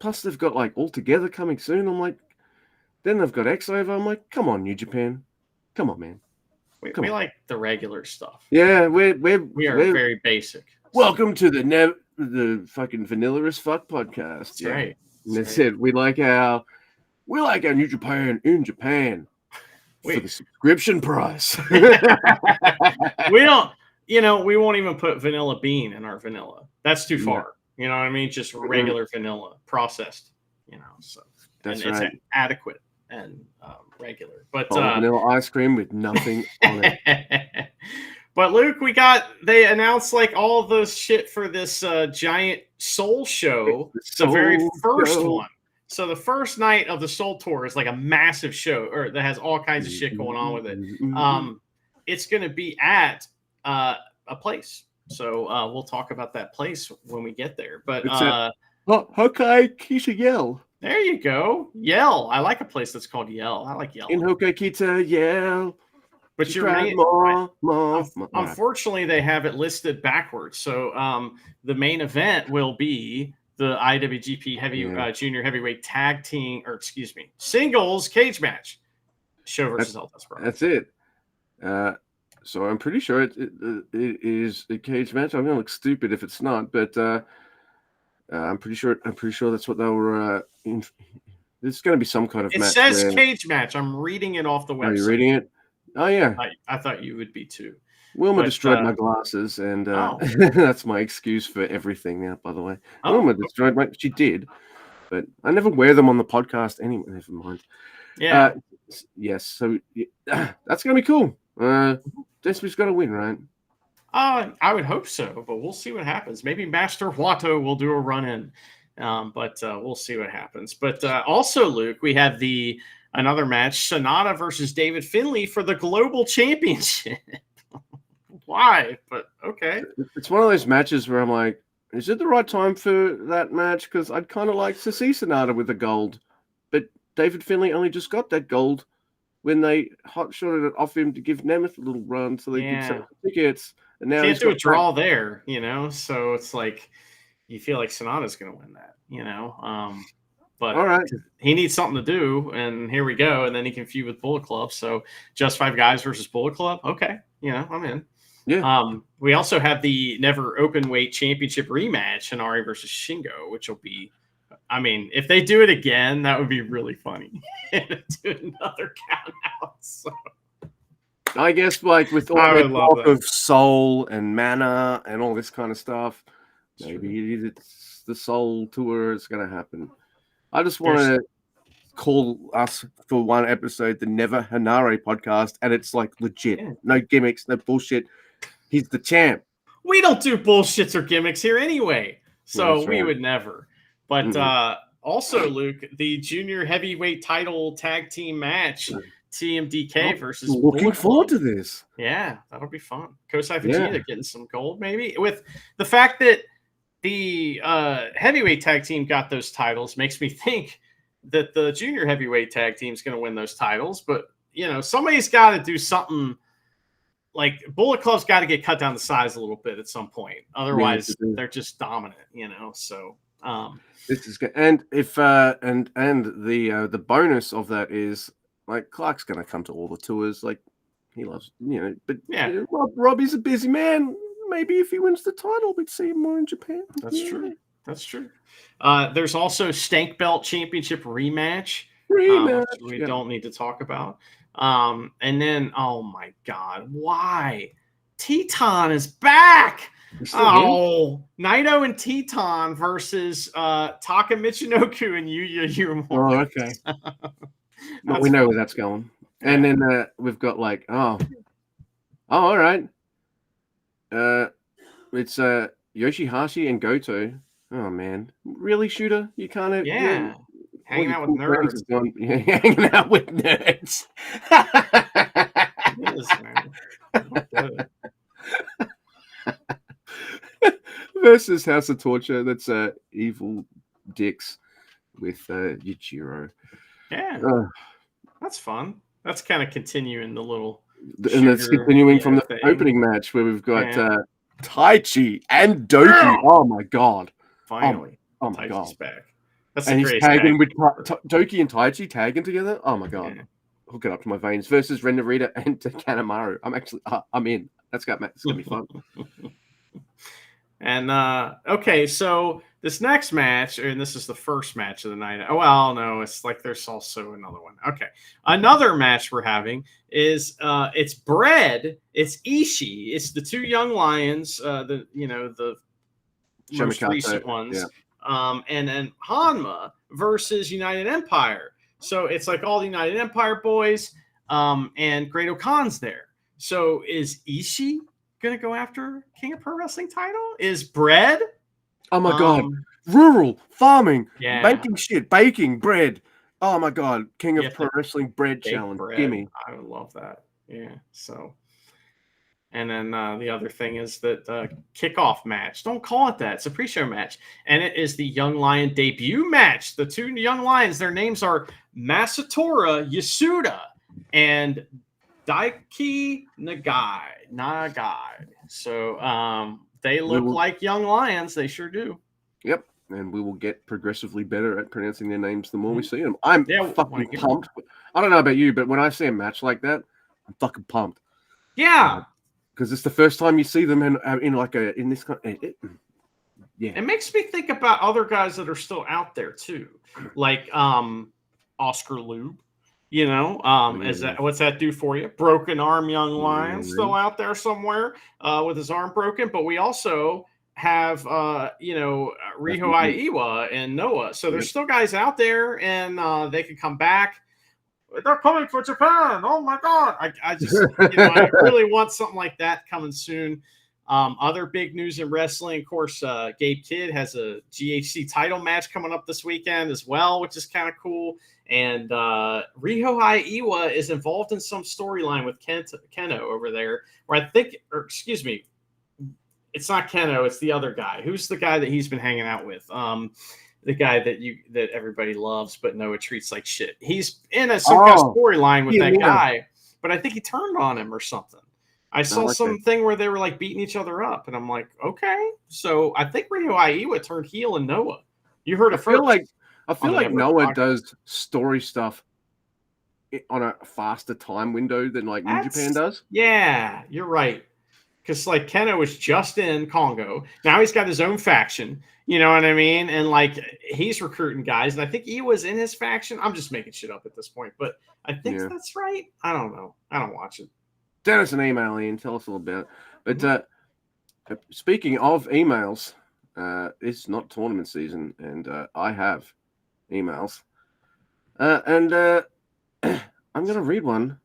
S1: Plus they've got like All Together coming soon. I'm like, then they've got X over. I'm like, come on, New Japan, come on, man.
S2: We like the regular stuff.
S1: Yeah, we are
S2: very basic.
S1: Welcome to the fucking Vanilla as Fuck podcast.
S2: That's right.
S1: That's it. We like our New Japan in Japan for the subscription price.
S2: We don't. We won't even put vanilla bean in our vanilla. That's too far. You know what I mean? Just regular vanilla, processed. So
S1: that's
S2: right. It's adequate and regular, but
S1: vanilla ice cream with nothing on it.
S2: But Luke, they announced like all of those shit for this giant Soul show, the very first one. So the first night of the Soul Tour is like a massive show, or that has all kinds of shit going on with it. It's going to be at a place, so we'll talk about that place when we get there. But
S1: Hokai Kita Yell.
S2: There you go. Yell. I like a place that's called Yell. I like Yell.
S1: In Hokai Kita Yell.
S2: But you're right. Unfortunately, they have it listed backwards. So the main event will be the IWGP Junior Heavyweight Tag Team, Singles Cage Match. Show versus El Desperado.
S1: That's it. So I'm pretty sure it is a cage match. I'm gonna look stupid if it's not, but I'm pretty sure that's what they were. There's going to be some kind of match.
S2: It says cage match. I'm reading it off the website.
S1: Are you reading it? Oh yeah.
S2: I thought you would be too.
S1: Wilma destroyed my glasses, and that's my excuse for everything now. By the way, Wilma destroyed my. She did, but I never wear them on the podcast anyway. Never mind.
S2: Yeah.
S1: Yes. So that's going to be cool. Despy's got to win, right?
S2: I would hope so, but we'll see what happens. Maybe Master Watto will do a run-in, but we'll see what happens. But also, Luke, we have another match, Sonata versus David Finlay for the Global Championship. Why? But okay.
S1: It's one of those matches where I'm like, is it the right time for that match? Because I'd kind of like to see Sonata with the gold. But David Finlay only just got that gold when they hot-shotted it off him to give Nemeth a little run so they could sell tickets. And now
S2: can't do a draw there, so it's like you feel like Sonata's going to win that, but
S1: all right,
S2: he needs something to do, and here we go, and then he can feud with Bullet Club. So just 5 guys versus Bullet Club, okay, I'm in.
S1: Yeah.
S2: We also have the Never Openweight Championship rematch, Hanare versus Shingo, which will be, I mean, if they do it again, that would be really funny. Do another count out. So.
S1: I guess, like, with all the talk of soul and mana and all this kind of stuff, maybe it's the soul tour is going to happen. I just want to call us for one episode the Never Hanare podcast, and it's like legit. Yeah. No gimmicks, no bullshit. He's the champ.
S2: We don't do bullshits or gimmicks here anyway, so we would never. But also, Luke, the junior heavyweight title tag team match TMDK versus
S1: looking
S2: Bullet
S1: forward
S2: Club.
S1: to this.
S2: Yeah, that'll be fun. Kosai Vegeta getting some gold, maybe. With the fact that the heavyweight tag team got those titles makes me think that the junior heavyweight tag team is going to win those titles. But, somebody's got to do something. Like, Bullet Club's got to get cut down the size a little bit at some point. Otherwise, they're just dominant, So
S1: this is good. And if and the bonus of that is, like, Clark's going to come to all the tours. Like, he loves, but Robbie's a busy man. Maybe if he wins the title, we'd see him more in Japan.
S2: That's true. That's true. There's also Stank Belt Championship rematch. Which we don't need to talk about. And then, oh my God, why? Teton is back. Oh, Naito and Teton versus Taka Michinoku and Yuya Uemura.
S1: Oh, okay. But we know where that's going. Yeah. And then we've got like, all right. It's Yoshihashi and Goto. Oh man, really, Shooter? You can't.
S2: Yeah. Hanging out with nerds.
S1: Hanging out with nerds. Versus House of Torture. That's Evil Dicks with Yujiro.
S2: Yeah. That's fun. That's kind of continuing the little.
S1: And that's continuing from the opening match where we've got Taichi and Doki. Oh my God.
S2: Finally.
S1: Oh my God.
S2: Back. That's
S1: and he's tagging with Doki and Taichi tagging together. Oh my God. Hook it up to my veins. Versus Ren Narita and Kanemaru. I'm in. It's gonna be fun.
S2: And okay, so this next match, and this is the first match of the night. Oh well, no, it's like there's also another one. Okay, another match we're having is it's Bread, it's Ishii, it's the two young lions, the most recent ones, and then Hanma versus United Empire. So it's like all the United Empire boys, and Great Okan's there. So is Ishii gonna go after King of Pro Wrestling title? Is Bread?
S1: Oh my God. Rural farming, making shit, baking bread. Oh my God. King of Pro Wrestling bread challenge. Gimme.
S2: I would love that. Yeah. So, and then the other thing is that kickoff match. Don't call it that. It's a pre-show match. And it is the Young Lion debut match. The two Young Lions, their names are Masatora Yasuda and Daiki Nagai. So they look like young lions. They sure do.
S1: Yep. And we will get progressively better at pronouncing their names the more we see them. I'm fucking pumped. I don't know about you, but when I see a match like that, I'm fucking pumped.
S2: Yeah.
S1: Because it's the first time you see them in this kind of,
S2: It makes me think about other guys that are still out there too. Like Oscar Lube. What's that do for you? Broken arm young lion still out there somewhere with his arm broken. But we also have, Riho Aiwa and Noah. So there's still guys out there and they can come back. They're coming for Japan. Oh, my God. I just, I really want something like that coming soon. Other big news in wrestling, of course, Gabe Kidd has a GHC title match coming up this weekend as well, which is kind of cool. And Riho Aiwa is involved in some storyline with Keno over there, where I think, it's not Keno, it's the other guy. Who's the guy that he's been hanging out with? The guy that everybody loves, but Noah treats like shit. He's in some kind of storyline with that guy, but I think he turned on him or something. I saw something where they were like beating each other up, and I'm like, okay. So I think Riho Aiwa turned heel in Noah. You heard it first.
S1: I feel like Noah does story stuff on a faster time window than like New Japan does. Yeah,
S2: you're right. Because like Keno was just in Congo. Now he's got his own faction. You know what I mean? And like he's recruiting guys. And I think he was in his faction. I'm just making shit up at this point. But I think that's right. I don't know. I don't watch it.
S1: Send us an email, Ian. Tell us a little about it. But speaking of emails, it's not tournament season. And I have emails. And I'm going to read one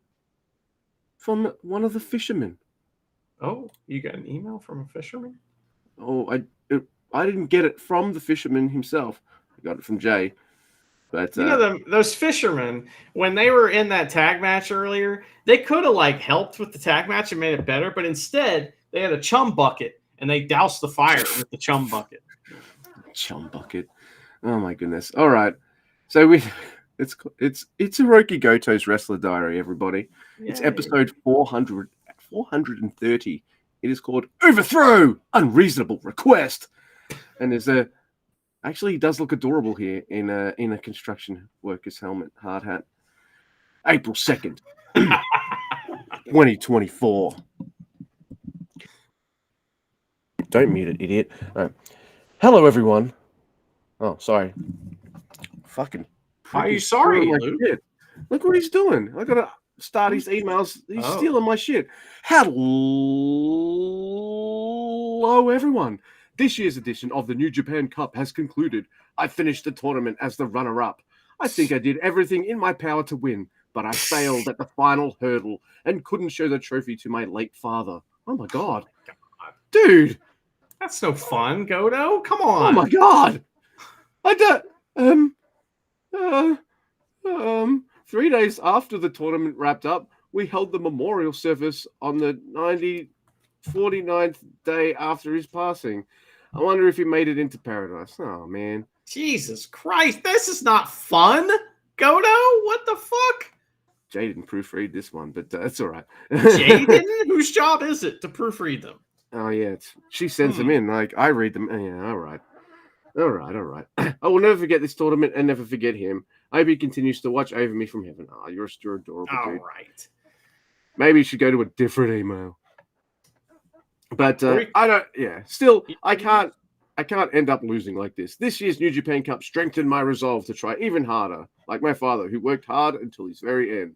S1: from one of the fishermen.
S2: Oh, you got an email from a fisherman?
S1: Oh, I didn't get it from the fisherman himself. I got it from Jay. But
S2: You know, those fishermen, when they were in that tag match earlier, they could have like helped with the tag match and made it better, but instead they had a chum bucket and they doused the fire with the chum bucket.
S1: chum bucket. Oh my goodness. All right. So it's Hiroki Goto's Wrestler Diary, everybody.
S2: Yay.
S1: It's episode 430. It is called Overthrow! Unreasonable Request. And there's actually, he does look adorable here in a construction worker's helmet, hard hat. April 2nd, 2024. Don't mute it, idiot. Hello, everyone. Oh, sorry. Fucking.
S2: Why are you sorry, Luke?
S1: Shit. Look what he's doing. I gotta start his emails. He's stealing my shit. Hello, everyone. This year's edition of the New Japan Cup has concluded. I finished the tournament as the runner-up. I think I did everything in my power to win, but I failed at the final hurdle and couldn't show the trophy to my late father. Oh my god. Dude.
S2: That's no fun, Goto. Come on.
S1: Oh my god. I don't 3 days after the tournament wrapped up, we held the memorial service on the 49th day after his passing. I wonder if he made it into paradise. Oh, man.
S2: Jesus Christ. This is not fun. Goto, what the fuck?
S1: Jay didn't proofread this one, but that's all right.
S2: Jay didn't? Whose job is it to proofread them?
S1: Oh, yeah. She sends them in. Like, I read them. Yeah, all right. All right. I will never forget this tournament and never forget him. I hope he continues to watch over me from heaven. Oh, you're adorable,
S2: all
S1: dude.
S2: Right.
S1: Maybe you should go to a different email. But I don't. Yeah, still, I can't end up losing like this. This year's New Japan Cup strengthened my resolve to try even harder, like my father, who worked hard until his very end.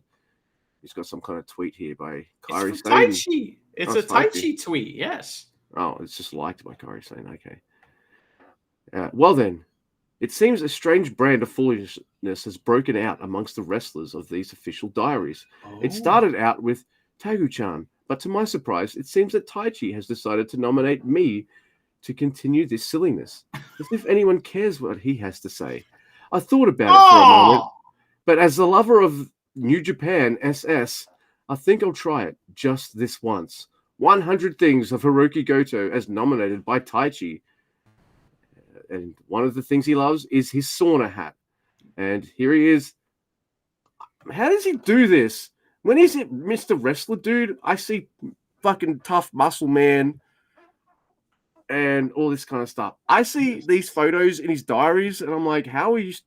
S1: He's got some kind of tweet here by Kairi Sane.
S2: Taichi. It's a Taichi tweet. Yes.
S1: Oh, it's just liked by Kairi Sane. Okay. Well then, it seems a strange brand of foolishness has broken out amongst the wrestlers of these official diaries. Oh. It started out with Tagu-chan, but to my surprise, it seems that Taichi has decided to nominate me to continue this silliness, as if anyone cares what he has to say. I thought about it for a moment, but as the lover of New Japan SS, I think I'll try it just this once. 100 things of Hiroki Goto as nominated by Taichi. And one of the things he loves is his sauna hat. And here he is. How does he do this? When he's Mr. Wrestler, dude, I see fucking tough muscle man and all this kind of stuff. I see these photos in his diaries, and I'm like, how is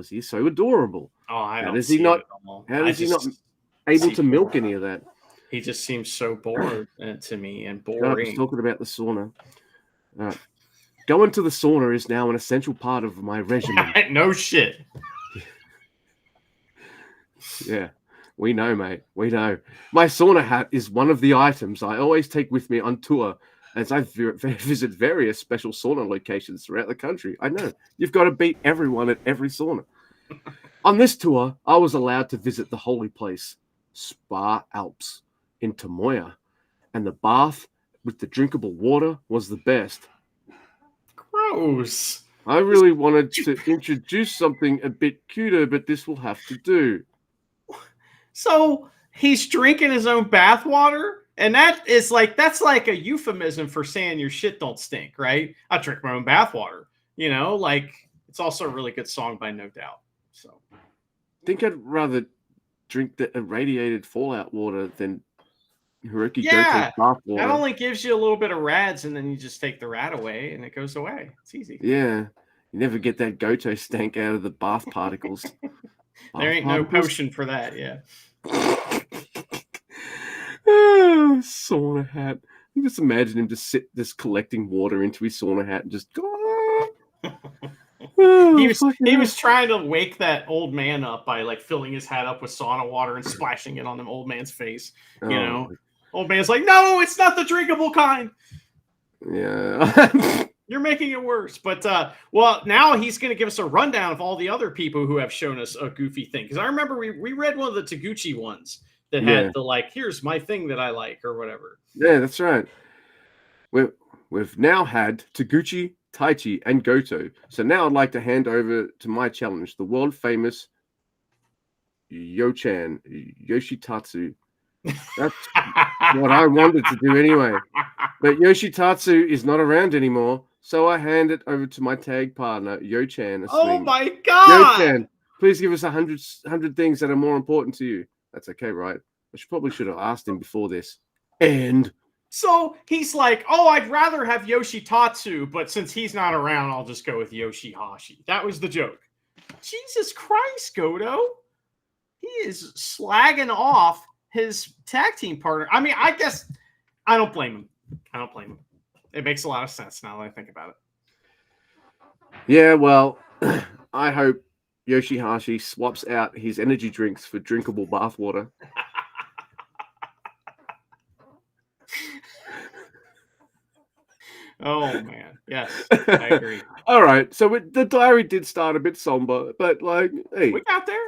S1: he so adorable?
S2: Oh,
S1: how is he not able to milk any of that?
S2: He just seems so bored to me and boring.
S1: I was talking about the sauna. Going to the sauna is now an essential part of my regimen.
S2: No shit.
S1: Yeah, we know, mate. We know. My sauna hat is one of the items I always take with me on tour as I visit various special sauna locations throughout the country. I know. You've got to beat everyone at every sauna. On this tour, I was allowed to visit the holy place, Spa Alps, in Tomoya, and the bath with the drinkable water was the best.
S2: Gross.
S1: I really wanted to introduce something a bit cuter, but this will have to do.
S2: So he's drinking his own bathwater, and that's like a euphemism for saying your shit don't stink, right? I drink my own bathwater. You know, like it's also a really good song by No Doubt. So
S1: I think I'd rather drink the irradiated Fallout water than Hiroki Goto's bath water.
S2: That only gives you a little bit of rads, and then you just take the rad away, and it goes away. It's easy.
S1: Yeah. You never get that Goto stank out of the bath particles.
S2: There ain't no potion for that, yeah.
S1: Oh, sauna hat. You just imagine him just collecting water into his sauna hat and just
S2: he was trying to wake that old man up by like filling his hat up with sauna water and splashing it on the old man's face. You know, old man's like, no, it's not the drinkable kind.
S1: Yeah.
S2: You're making it worse. But, well, now he's going to give us a rundown of all the other people who have shown us a goofy thing. Because I remember we read one of the Taguchi ones that had the, like, here's my thing that I like or whatever.
S1: Yeah, that's right. We've now had Taguchi Taichi, and Goto. So now I'd like to hand over to my challenge, the world famous Yoshitatsu. That's what I wanted to do anyway. But Yoshitatsu is not around anymore, so I hand it over to my tag partner, Yo-chan.
S2: Oh my God!
S1: Yo-chan, please give us 100 things that are more important to you. That's okay, right? Probably should have asked him before this. And
S2: so he's like, oh, I'd rather have Yoshitatsu, but since he's not around, I'll just go with Yoshihashi. That was the joke. Jesus Christ, Goto. He is slagging off his tag team partner. I mean, I guess I don't blame him. It makes a lot of sense now that I think about it.
S1: Yeah, well, I hope Yoshihashi swaps out his energy drinks for drinkable bathwater.
S2: Oh man, yes, I agree.
S1: All right, so the diary did start a bit somber, but like, hey,
S2: we got there.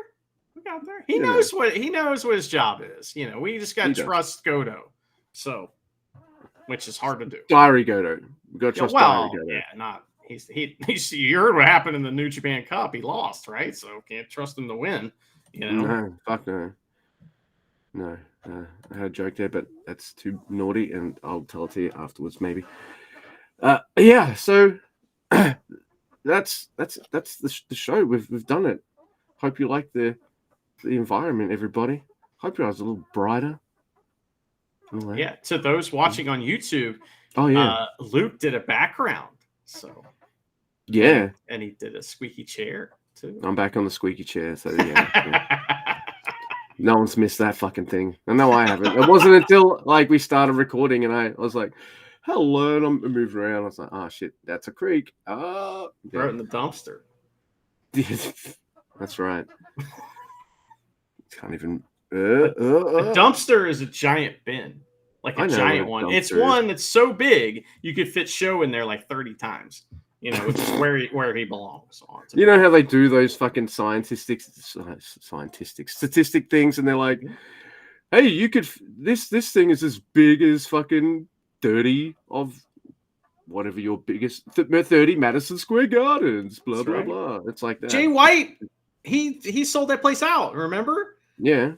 S2: He knows what his job is. We just got to trust Goto. So, which is hard to do.
S1: Diary Goto, we got to trust Diary Goto.
S2: Yeah, not he. You heard what happened in the New Japan Cup. He lost, right? So can't trust him to win.
S1: No, fuck no. No, I had a joke there, but that's too naughty, and I'll tell it to you afterwards, maybe. Yeah, so that's the show. We've done it. Hope you like the environment, everybody. Hope your eyes a little brighter.
S2: Yeah, to those watching on YouTube, Luke did a background. So
S1: yeah,
S2: and he did a squeaky chair too.
S1: I'm back on the squeaky chair, so yeah. No one's missed that fucking thing. I know I haven't. It wasn't until like we started recording and I was like, hello, and I'm moving around. I was like, oh shit, that's a creak.
S2: Throw it in the dumpster.
S1: That's right. Can't even.
S2: A dumpster is a giant bin, like a giant one. It's one that's so big you could fit Show in there like 30 times. Which is where he belongs.
S1: You know how they do those fucking statistic things, and they're like, "Hey, you could this thing is as big as fucking 30 of whatever your biggest 30 Madison Square Gardens." Blah blah blah. It's like that.
S2: Jay White, he sold that place out. Remember?
S1: Yeah,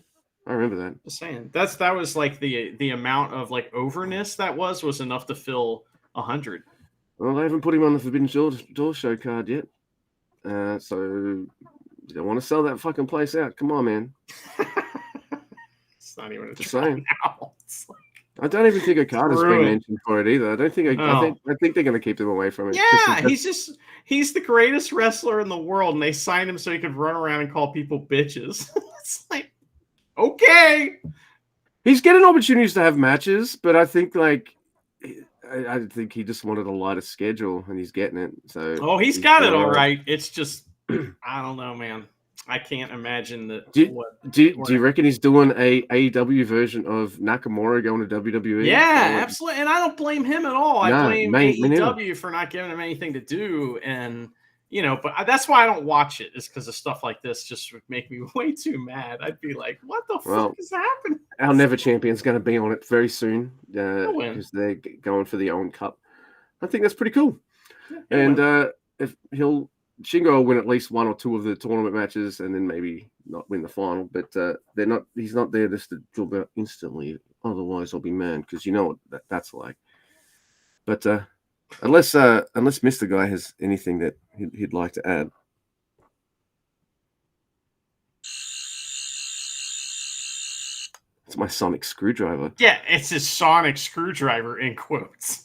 S1: I remember that.
S2: Just saying that was like the amount of like overness that was enough to fill 100.
S1: Well, they haven't put him on the Forbidden Door show card yet. So you don't want to sell that fucking place out. Come on, man.
S2: It's not even
S1: just saying.
S2: Like...
S1: I don't even think a card has been mentioned for it either. I don't think. I think they're going to keep them away from it.
S2: Yeah, he's the greatest wrestler in the world, and they signed him so he could run around and call people bitches. It's like, okay.
S1: He's getting opportunities to have matches, but I think like. I think he just wanted a lighter schedule, and he's getting it. So
S2: he's got it all right. It's just I don't know, man. I can't imagine that.
S1: Do you reckon he's doing a AEW version of Nakamura going to WWE?
S2: Yeah, absolutely. And I don't blame him at all. I blame AEW for not giving him anything to do, and but that's why I don't watch it. Is because of stuff like this just would make me way too mad. I'd be like, "What the fuck is happening?"
S1: Our Never Champion's going to be on it very soon because they're going for the Owen Cup. I think that's pretty cool. Yeah, and if Shingo will win at least one or two of the tournament matches, and then maybe not win the final. But they're not. He's not there just to job out instantly. Otherwise, I'll be mad because you know what that's like. But unless Mr. Guy has anything that he'd like to add. It's my sonic screwdriver.
S2: Yeah, it's his sonic screwdriver in quotes.